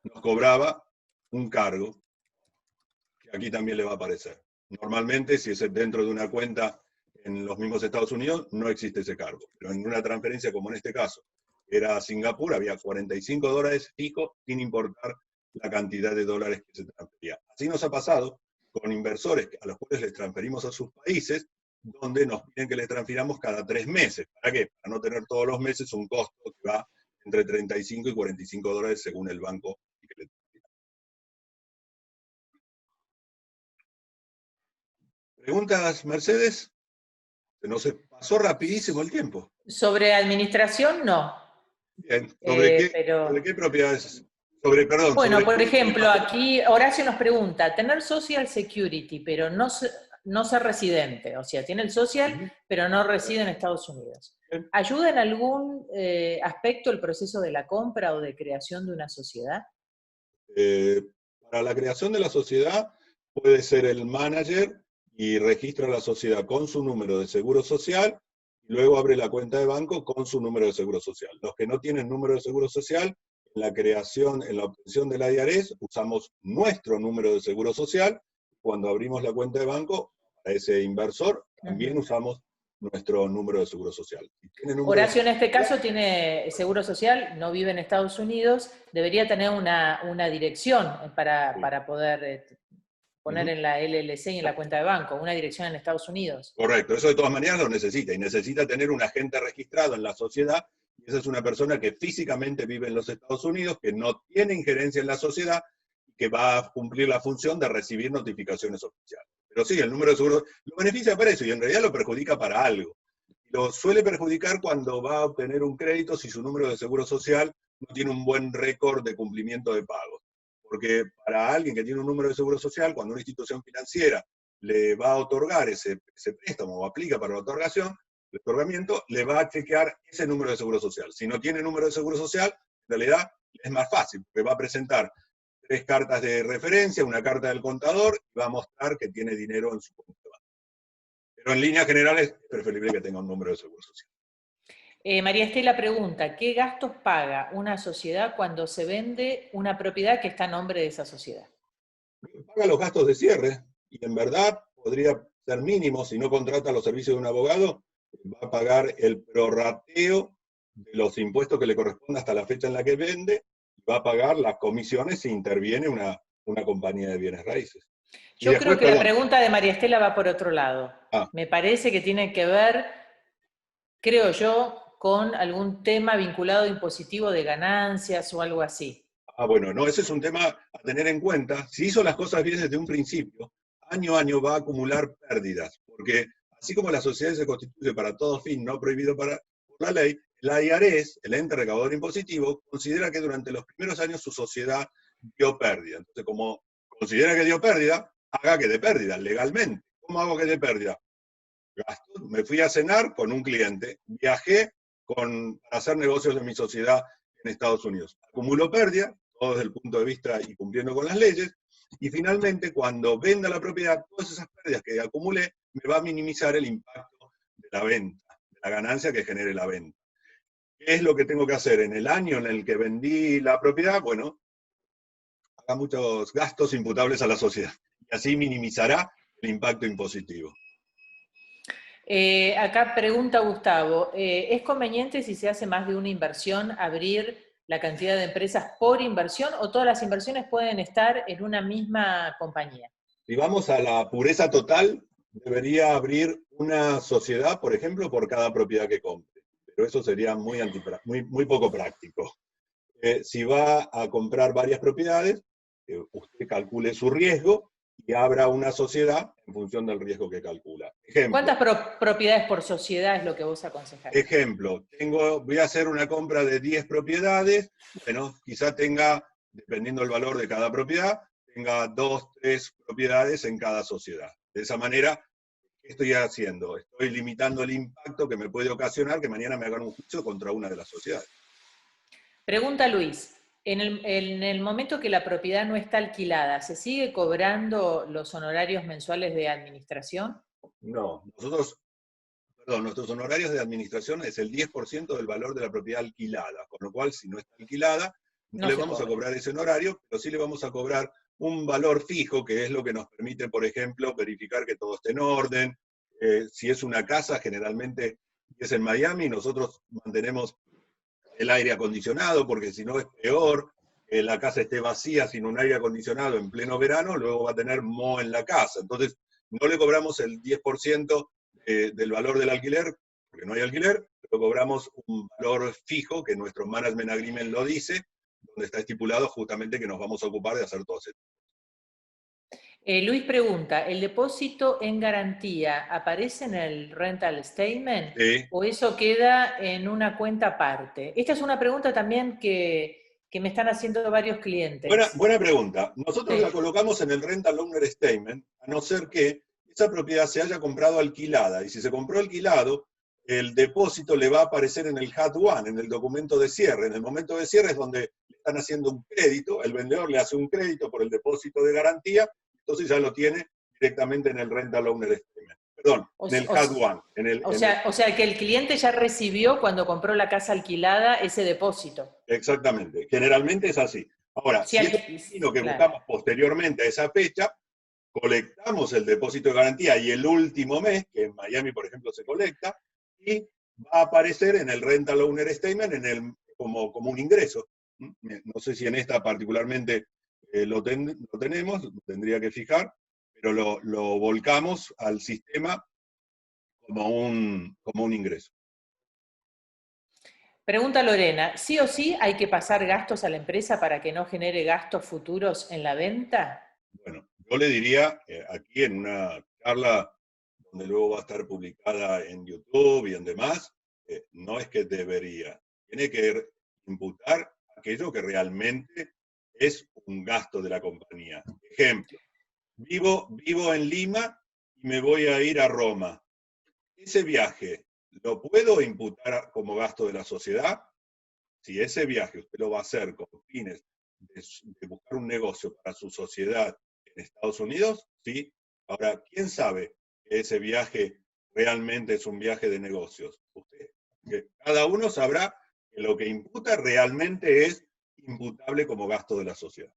nos cobraba un cargo, que aquí también le va a aparecer. Normalmente, si es dentro de una cuenta en los mismos Estados Unidos, no existe ese cargo. Pero en una transferencia, como en este caso, era a Singapur, había $45 fijo, sin importar la cantidad de dólares que se transfería. Así nos ha pasado con inversores a los cuales les transferimos a sus países, donde nos piden que les transfiramos cada 3 meses. ¿Para qué? Para no tener todos los meses un costo que va entre $35 y $45 según el banco que le transfira. ¿Preguntas, Mercedes? Se nos pasó rapidísimo el tiempo. Sobre administración, no. Bien. ¿Sobre qué propiedades? Perdón. Bueno, sobre por ejemplo, aquí Horacio nos pregunta, tener Social Security, pero no no ser residente, o sea, tiene el social, pero no reside en Estados Unidos. ¿Ayuda en algún aspecto el proceso de la compra o de creación de una sociedad? Para la creación de la sociedad puede ser el manager y registra la sociedad con su número de seguro social y luego abre la cuenta de banco con su número de seguro social. Los que no tienen número de seguro social, en la creación, en la obtención de la IRS, usamos nuestro número de seguro social. Cuando abrimos la cuenta de banco, para ese inversor, también usamos nuestro número de seguro social. Horacio en este caso tiene seguro social, no vive en Estados Unidos, debería tener una dirección para poder poner en la LLC y en la cuenta de banco, una dirección en Estados Unidos. Correcto, eso de todas maneras lo necesita, y necesita tener un agente registrado en la sociedad, y esa es una persona que físicamente vive en los Estados Unidos, que no tiene injerencia en la sociedad, y que va a cumplir la función de recibir notificaciones oficiales. Pero sí, el número de seguro lo beneficia para eso, y en realidad lo perjudica para algo. Lo suele perjudicar cuando va a obtener un crédito si su número de seguro social no tiene un buen récord de cumplimiento de pagos. Porque para alguien que tiene un número de seguro social, cuando una institución financiera le va a otorgar ese préstamo o aplica para la otorgación, el otorgamiento, le va a chequear ese número de seguro social. Si no tiene número de seguro social, en realidad es más fácil, porque va a presentar 3 cartas de referencia, una carta del contador, y va a mostrar que tiene dinero en su cuenta. Pero en líneas generales es preferible que tenga un número de seguro social. María Estela pregunta, ¿qué gastos paga una sociedad cuando se vende una propiedad que está a nombre de esa sociedad? Paga los gastos de cierre, y en verdad podría ser mínimo, si no contrata los servicios de un abogado, va a pagar el prorrateo de los impuestos que le corresponde hasta la fecha en la que vende, y va a pagar las comisiones si interviene una compañía de bienes raíces. Yo creo que la pregunta de María Estela va por otro lado. Me parece que tiene que ver, creo yo, con algún tema vinculado a impositivo de ganancias o algo así. Bueno, no, ese es un tema a tener en cuenta. Si hizo las cosas bien desde un principio, año a año va a acumular pérdidas, porque así como la sociedad se constituye para todo fin no prohibido por la ley, la IRS, el ente recaudador impositivo, considera que durante los primeros años su sociedad dio pérdida. Entonces, como considera que dio pérdida, haga que dé pérdida legalmente. ¿Cómo hago que dé pérdida? Gastos. Me fui a cenar con un cliente, viajé para hacer negocios de mi sociedad en Estados Unidos. Acumulo pérdida, todo desde el punto de vista y cumpliendo con las leyes, y finalmente cuando venda la propiedad, todas esas pérdidas que acumulé me va a minimizar el impacto de la venta, de la ganancia que genere la venta. ¿Qué es lo que tengo que hacer? En el año en el que vendí la propiedad, bueno, haga muchos gastos imputables a la sociedad, y así minimizará el impacto impositivo. Acá pregunta Gustavo, ¿es conveniente si se hace más de una inversión abrir la cantidad de empresas por inversión o todas las inversiones pueden estar en una misma compañía? Si vamos a la pureza total, debería abrir una sociedad, por ejemplo, por cada propiedad que compre. Pero eso sería muy poco práctico. Si va a comprar varias propiedades, usted calcule su riesgo y abra una sociedad en función del riesgo que calcula. Ejemplo, ¿cuántas propiedades por sociedad es lo que vos aconsejás? Ejemplo, voy a hacer una compra de 10 propiedades, bueno, quizá tenga, dependiendo del valor de cada propiedad, tenga 2, 3 propiedades en cada sociedad. De esa manera, ¿qué estoy haciendo? Estoy limitando el impacto que me puede ocasionar que mañana me hagan un juicio contra una de las sociedades. Pregunta Luis, en el momento que la propiedad no está alquilada, ¿se sigue cobrando los honorarios mensuales de administración? No, nuestros honorarios de administración es el 10% del valor de la propiedad alquilada, con lo cual si no está alquilada, no le vamos a cobrar ese honorario, pero sí le vamos a cobrar un valor fijo, que es lo que nos permite, por ejemplo, verificar que todo esté en orden. Si es una casa, generalmente es en Miami, nosotros mantenemos el aire acondicionado, porque si no es peor que la casa esté vacía sin un aire acondicionado en pleno verano, luego va a tener moho en la casa. Entonces, no le cobramos el 10% del valor del alquiler, porque no hay alquiler, pero cobramos un valor fijo, que nuestro management agreement lo dice, donde está estipulado justamente que nos vamos a ocupar de hacer todo eso. Luis pregunta, ¿el depósito en garantía aparece en el rental statement? Sí. ¿O eso queda en una cuenta aparte? Esta es una pregunta también que me están haciendo varios clientes. Buena pregunta. Nosotros la colocamos en el rental owner statement, a no ser que esa propiedad se haya comprado alquilada. Y si se compró alquilado, el depósito le va a aparecer en el HAT1, en el documento de cierre. En el momento de cierre es donde le están haciendo un crédito, el vendedor le hace un crédito por el depósito de garantía, entonces ya lo tiene directamente en el Rental Owner Statement. Perdón, en el HAT1. O sea que el cliente ya recibió cuando compró la casa alquilada ese depósito. Exactamente, generalmente es así. Ahora, Sí, si es un destino que claro. buscamos posteriormente a esa fecha, colectamos el depósito de garantía y el último mes, que en Miami, por ejemplo, se colecta, y va a aparecer en el Rental Owner Statement como un ingreso. No sé si en esta particularmente lo tenemos, lo tendría que fijar, pero lo volcamos al sistema como un ingreso. Pregunta Lorena, ¿sí o sí hay que pasar gastos a la empresa para que no genere gastos futuros en la venta? Bueno, yo le diría, aquí en una charla donde luego va a estar publicada en YouTube y en demás, no es que debería, tiene que imputar aquello que realmente es un gasto de la compañía. Ejemplo, vivo en Lima y me voy a ir a Roma. Ese viaje, ¿lo puedo imputar como gasto de la sociedad? Si ese viaje usted lo va a hacer con fines de buscar un negocio para su sociedad en Estados Unidos, sí. Ahora, ¿quién sabe que ese viaje realmente es un viaje de negocios? Usted. Que cada uno sabrá que lo que imputa realmente es imputable como gasto de la sociedad.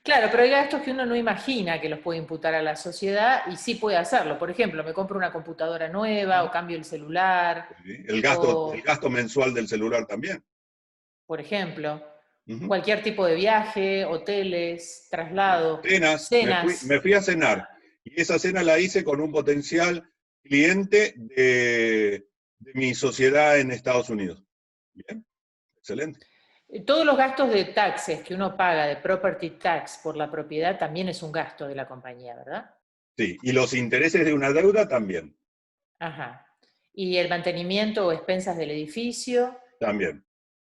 Claro, pero hay gastos que uno no imagina que los puede imputar a la sociedad y sí puede hacerlo. Por ejemplo, me compro una computadora nueva o cambio el celular, ¿Sí? o, El gasto mensual del celular también. por ejemplo, Uh-huh. cualquier tipo de viaje, hoteles, traslado, Cenas, me cenas. fui a cenar y esa cena la hice con un potencial cliente de mi sociedad en Estados Unidos. Bien, excelente. Todos los gastos de taxes que uno paga, de property tax por la propiedad, también es un gasto de la compañía, ¿verdad? Sí, y los intereses de una deuda también. Ajá. Y el mantenimiento o expensas del edificio También.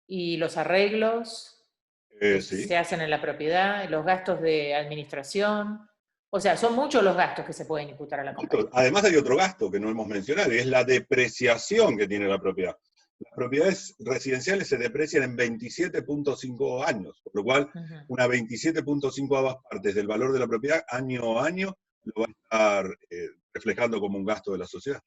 y los arreglos que Sí. se hacen en la propiedad, los gastos de administración. O sea, son muchos los gastos que se pueden imputar a la compañía. Además hay otro gasto que no hemos mencionado y es la depreciación que tiene la propiedad. Las propiedades residenciales se deprecian en 27.5 años, por lo cual una 27.5 partes del valor de la propiedad año a año lo va a estar reflejando como un gasto de la sociedad.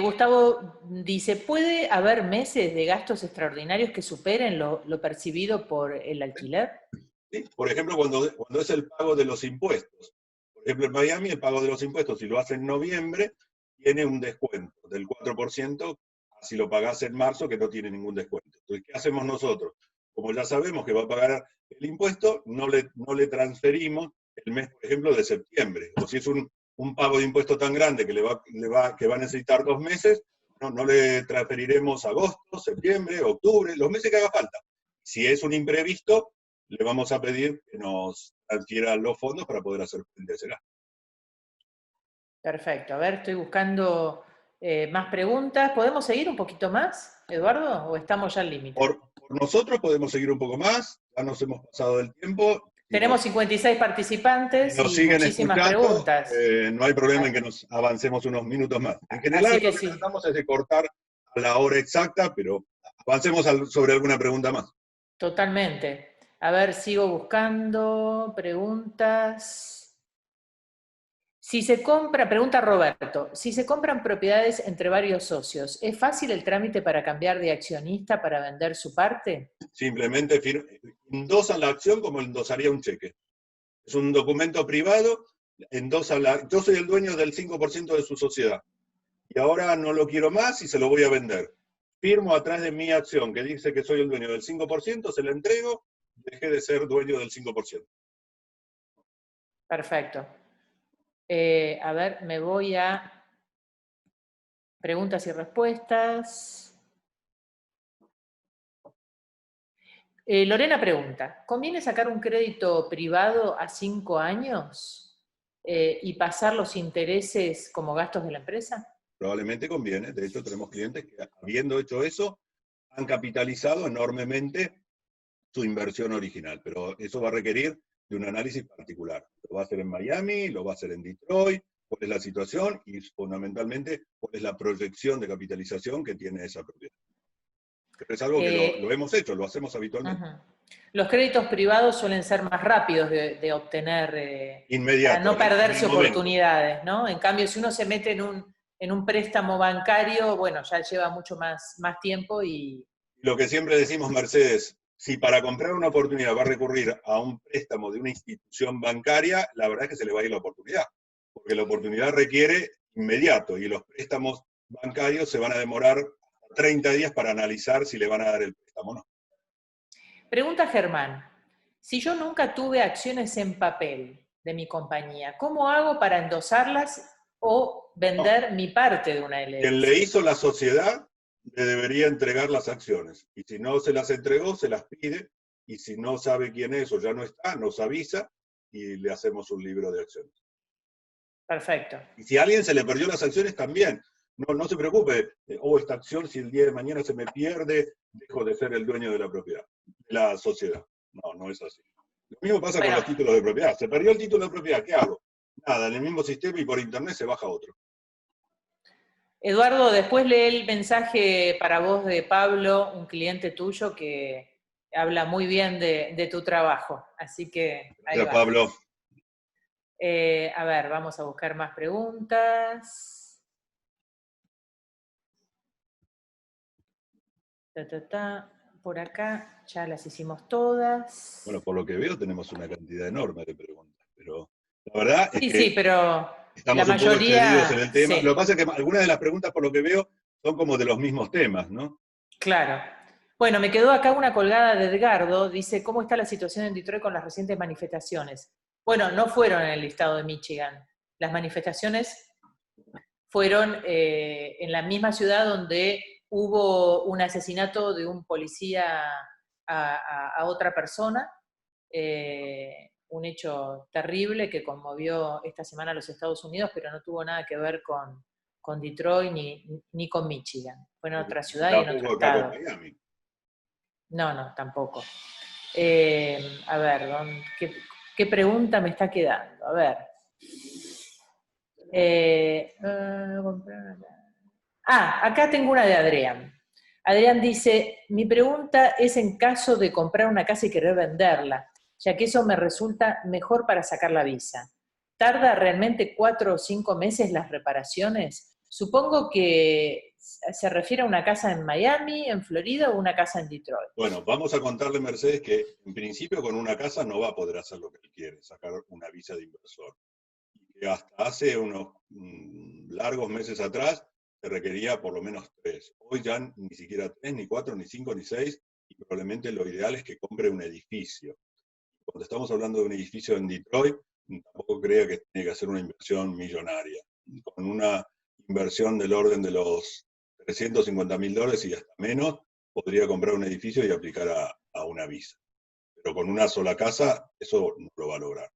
Gustavo dice, ¿puede haber meses de gastos extraordinarios que superen lo percibido por el alquiler? ¿Sí? Por ejemplo, cuando es el pago de los impuestos. Por ejemplo, en Miami el pago de los impuestos, si lo hace en noviembre, tiene un descuento del 4%, si lo pagás en marzo, que no tiene ningún descuento. Entonces, ¿qué hacemos nosotros? Como ya sabemos que va a pagar el impuesto, no le transferimos el mes, por ejemplo, de septiembre. O si es un pago de impuesto tan grande que que va a necesitar 2 meses, no le transferiremos agosto, septiembre, octubre, los meses que haga falta. Si es un imprevisto, le vamos a pedir que nos adquieran los fondos para poder hacer frente a ese gasto. Perfecto. A ver, estoy buscando más preguntas. ¿Podemos seguir un poquito más, Eduardo? ¿O estamos ya al límite? Por nosotros podemos seguir un poco más, ya nos hemos pasado del tiempo. Tenemos 56 Si participantes nos y siguen muchísimas escuchando, preguntas. no hay problema en que nos avancemos unos minutos más. En Así general, que lo que sí, tratamos es de cortar a la hora exacta, pero avancemos sobre alguna pregunta más. totalmente. A ver, sigo buscando preguntas. Si se compra, pregunta Roberto, si se compran propiedades entre varios socios, ¿es fácil el trámite para cambiar de accionista para vender su parte? Simplemente endosan la acción como endosaría un cheque. Es un documento privado, yo soy el dueño del 5% de su sociedad. Y ahora no lo quiero más y se lo voy a vender. Firmo atrás de mi acción que dice que soy el dueño del 5%, se la entrego, dejé de ser dueño del 5%. Perfecto. A ver, me voy a preguntas y respuestas. Lorena pregunta, ¿conviene sacar un crédito privado a 5 años y pasar los intereses como gastos de la empresa? Probablemente conviene. De hecho, tenemos clientes que, habiendo hecho eso, han capitalizado enormemente su inversión original. Pero eso va a requerir de un análisis particular. Lo va a hacer en Miami, lo va a hacer en Detroit, cuál es la situación y fundamentalmente cuál es la proyección de capitalización que tiene esa propiedad. Pero es algo que lo hemos hecho, lo hacemos habitualmente. Los créditos privados suelen ser más rápidos de obtener Inmediato, para no perderse en el momento. oportunidades, ¿no? En cambio, si uno se mete en un préstamo bancario, bueno, ya lleva mucho más tiempo y... Lo que siempre decimos, Mercedes, si para comprar una oportunidad va a recurrir a un préstamo de una institución bancaria, la verdad es que se le va a ir la oportunidad, porque la oportunidad requiere inmediato y los préstamos bancarios se van a demorar 30 días para analizar si le van a dar el préstamo o no. Pregunta Germán, si yo nunca tuve acciones en papel de mi compañía, ¿cómo hago para endosarlas o vender mi parte de una LLC? Quien le hizo la sociedad le debería entregar las acciones, y si no se las entregó, se las pide, y si no sabe quién es o ya no está, nos avisa y le hacemos un libro de acciones. Perfecto. Y si a alguien se le perdió las acciones, también. No se preocupe, esta acción, si el día de mañana se me pierde, dejo de ser el dueño de la propiedad, de la sociedad. No es así. Lo mismo pasa con los títulos de propiedad. Se perdió el título de propiedad, ¿qué hago? Nada, en el mismo sistema y por internet se baja otro. Eduardo, después lee el mensaje para vos de Pablo, un cliente tuyo que habla muy bien de tu trabajo. Así que ahí Gracias, va. Pablo. A ver, vamos a buscar más preguntas. Por acá ya las hicimos todas. Bueno, por lo que veo tenemos una cantidad enorme de preguntas, pero la verdad es que sí, pero estamos la un poco excedidos en mayoría, el tema. sí. Lo que pasa es que algunas de las preguntas, por lo que veo, son como de los mismos temas, ¿no? Claro. Bueno, me quedó acá una colgada de Edgardo, dice, ¿cómo está la situación en Detroit con las recientes manifestaciones? Bueno, no fueron en el estado de Michigan. Las manifestaciones fueron en la misma ciudad donde hubo un asesinato de un policía a otra persona, un hecho terrible que conmovió esta semana a los Estados Unidos, pero no tuvo nada que ver con Detroit ni con Michigan. Fue en otra ciudad y en otro Tampoco acá estado. con Miami. No, tampoco. A ver, ¿qué pregunta me está quedando? A ver. Acá tengo una de Adrián. Adrián dice, mi pregunta es en caso de comprar una casa y querer venderla, ya que eso me resulta mejor para sacar la visa. ¿Tarda realmente 4 o 5 meses las reparaciones? Supongo que se refiere a una casa en Miami, en Florida, o una casa en Detroit. Bueno, vamos a contarle, Mercedes, que en principio con una casa no va a poder hacer lo que él quiere, sacar una visa de inversor. Y que hasta hace unos largos meses atrás se requería por lo menos 3. Hoy ya ni siquiera 3, ni 4, ni 5, ni 6, y probablemente lo ideal es que compre un edificio. Cuando estamos hablando de un edificio en Detroit, tampoco crea que tiene que hacer una inversión millonaria. Con una inversión del orden de los $350.000 y hasta menos, podría comprar un edificio y aplicar a una visa. Pero con una sola casa, eso no lo va a lograr.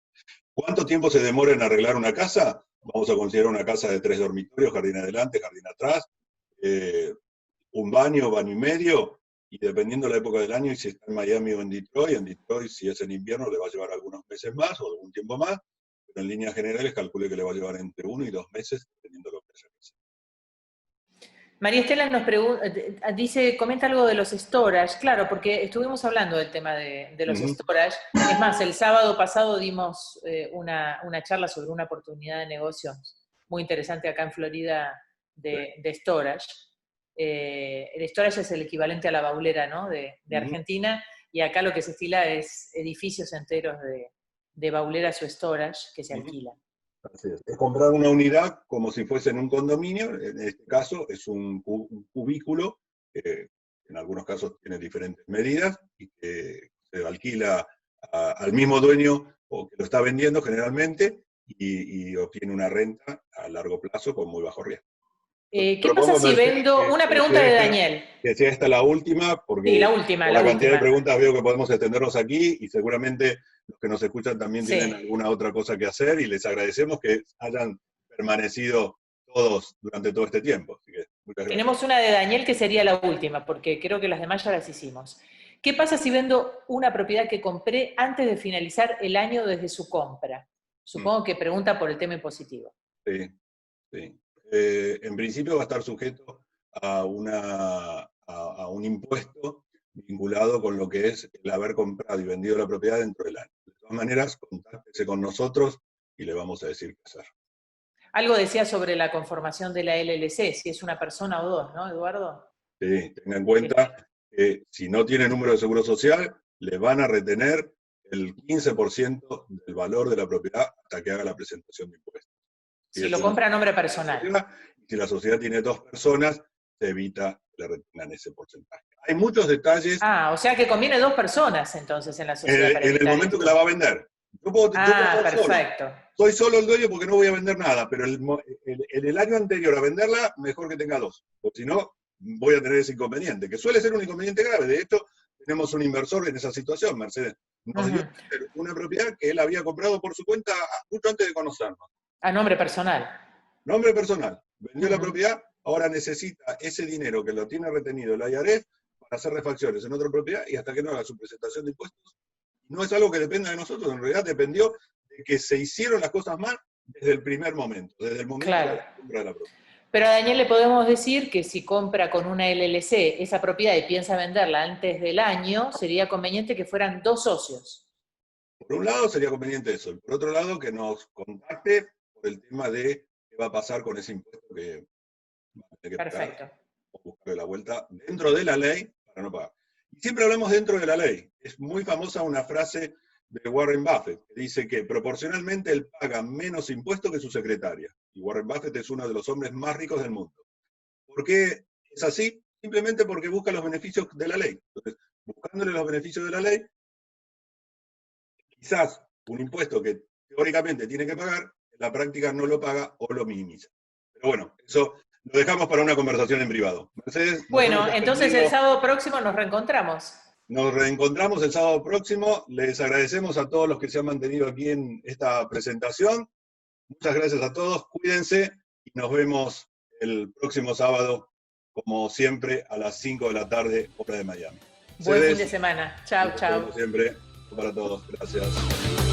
¿Cuánto tiempo se demora en arreglar una casa? Vamos a considerar una casa de 3 dormitorios, jardín adelante, jardín atrás, un baño y medio, y dependiendo de la época del año, y si está en Miami o en Detroit, si es en invierno, le va a llevar algunos meses más o algún tiempo más, pero en líneas generales calcule que le va a llevar entre 1 y 2 meses, dependiendo de lo que haya que hacer. María Estela nos dice, comenta algo de los storage, claro, porque estuvimos hablando del tema de los storage. Es más, el sábado pasado dimos una charla sobre una oportunidad de negocios muy interesante acá en Florida de storage. El storage es el equivalente a la baulera, ¿no? de Argentina, y acá lo que se estila es edificios enteros de bauleras o storage que se alquilan. Así es comprar una unidad como si fuese en un condominio, en este caso es un cubículo, en algunos casos tiene diferentes medidas, y que se alquila al mismo dueño o que lo está vendiendo generalmente, y obtiene una renta a largo plazo con muy bajo riesgo. ¿Qué pasa si vendo? Una pregunta de Daniel. Que sea esta la última, porque sí, la última, por la cantidad última. de preguntas veo que podemos extendernos aquí, y seguramente los que nos escuchan también tienen alguna otra cosa que hacer, y les agradecemos que hayan permanecido todos durante todo este tiempo. Así que, muchas gracias. Tenemos una de Daniel que sería la última, porque creo que las demás ya las hicimos. ¿Qué pasa si vendo una propiedad que compré antes de finalizar el año desde su compra? Supongo que pregunta por el tema impositivo. Sí, sí. En principio va a estar sujeto a un impuesto vinculado con lo que es el haber comprado y vendido la propiedad dentro del año. De todas maneras, contáctese con nosotros y le vamos a decir qué hacer. Algo decía sobre la conformación de la LLC, si es una persona o dos, ¿no, Eduardo? Sí, tenga en cuenta que si no tiene número de seguro social, le van a retener el 15% del valor de la propiedad hasta que haga la presentación de impuestos. Si lo compra a nombre personal. Si la sociedad tiene 2 personas, se evita que le retengan ese porcentaje. Hay muchos detalles. O sea que conviene 2 personas entonces en la sociedad. En el momento que la va a vender. Yo puedo perfecto. Solo. Soy solo el dueño porque no voy a vender nada, pero en el año anterior a venderla, mejor que tenga 2. Porque si no, voy a tener ese inconveniente, que suele ser un inconveniente grave. De hecho, tenemos un inversor en esa situación, Mercedes. Nos dio una propiedad que él había comprado por su cuenta mucho antes de conocernos. A nombre personal. Nombre personal. Vendió la propiedad, ahora necesita ese dinero que lo tiene retenido el IRS para hacer refacciones en otra propiedad y hasta que no haga su presentación de impuestos. No es algo que dependa de nosotros, en realidad dependió de que se hicieron las cosas mal desde el primer momento, desde el momento de la compra de la propiedad. Pero a Daniel le podemos decir que si compra con una LLC esa propiedad y piensa venderla antes del año, sería conveniente que fueran 2 socios. Por un lado sería conveniente eso, y por otro lado que nos contacte por el tema de qué va a pasar con ese impuesto que va a tener que pagar, o buscarle la vuelta dentro de la ley para no pagar. Y siempre hablamos dentro de la ley. Es muy famosa una frase de Warren Buffett, que dice que proporcionalmente él paga menos impuestos que su secretaria. Y Warren Buffett es uno de los hombres más ricos del mundo. ¿Por qué es así? Simplemente porque busca los beneficios de la ley. Entonces, buscándole los beneficios de la ley, quizás un impuesto que teóricamente tiene que pagar, en la práctica no lo paga o lo minimiza. Pero bueno, eso lo dejamos para una conversación en privado. Mercedes, bueno, entonces el sábado próximo nos reencontramos. Nos reencontramos el sábado próximo. Les agradecemos a todos los que se han mantenido aquí en esta presentación. Muchas gracias a todos. Cuídense y nos vemos el próximo sábado, como siempre, a las 5 de la tarde, hora de Miami. Buen fin de semana. Chao, chao. Como siempre, para todos. Gracias.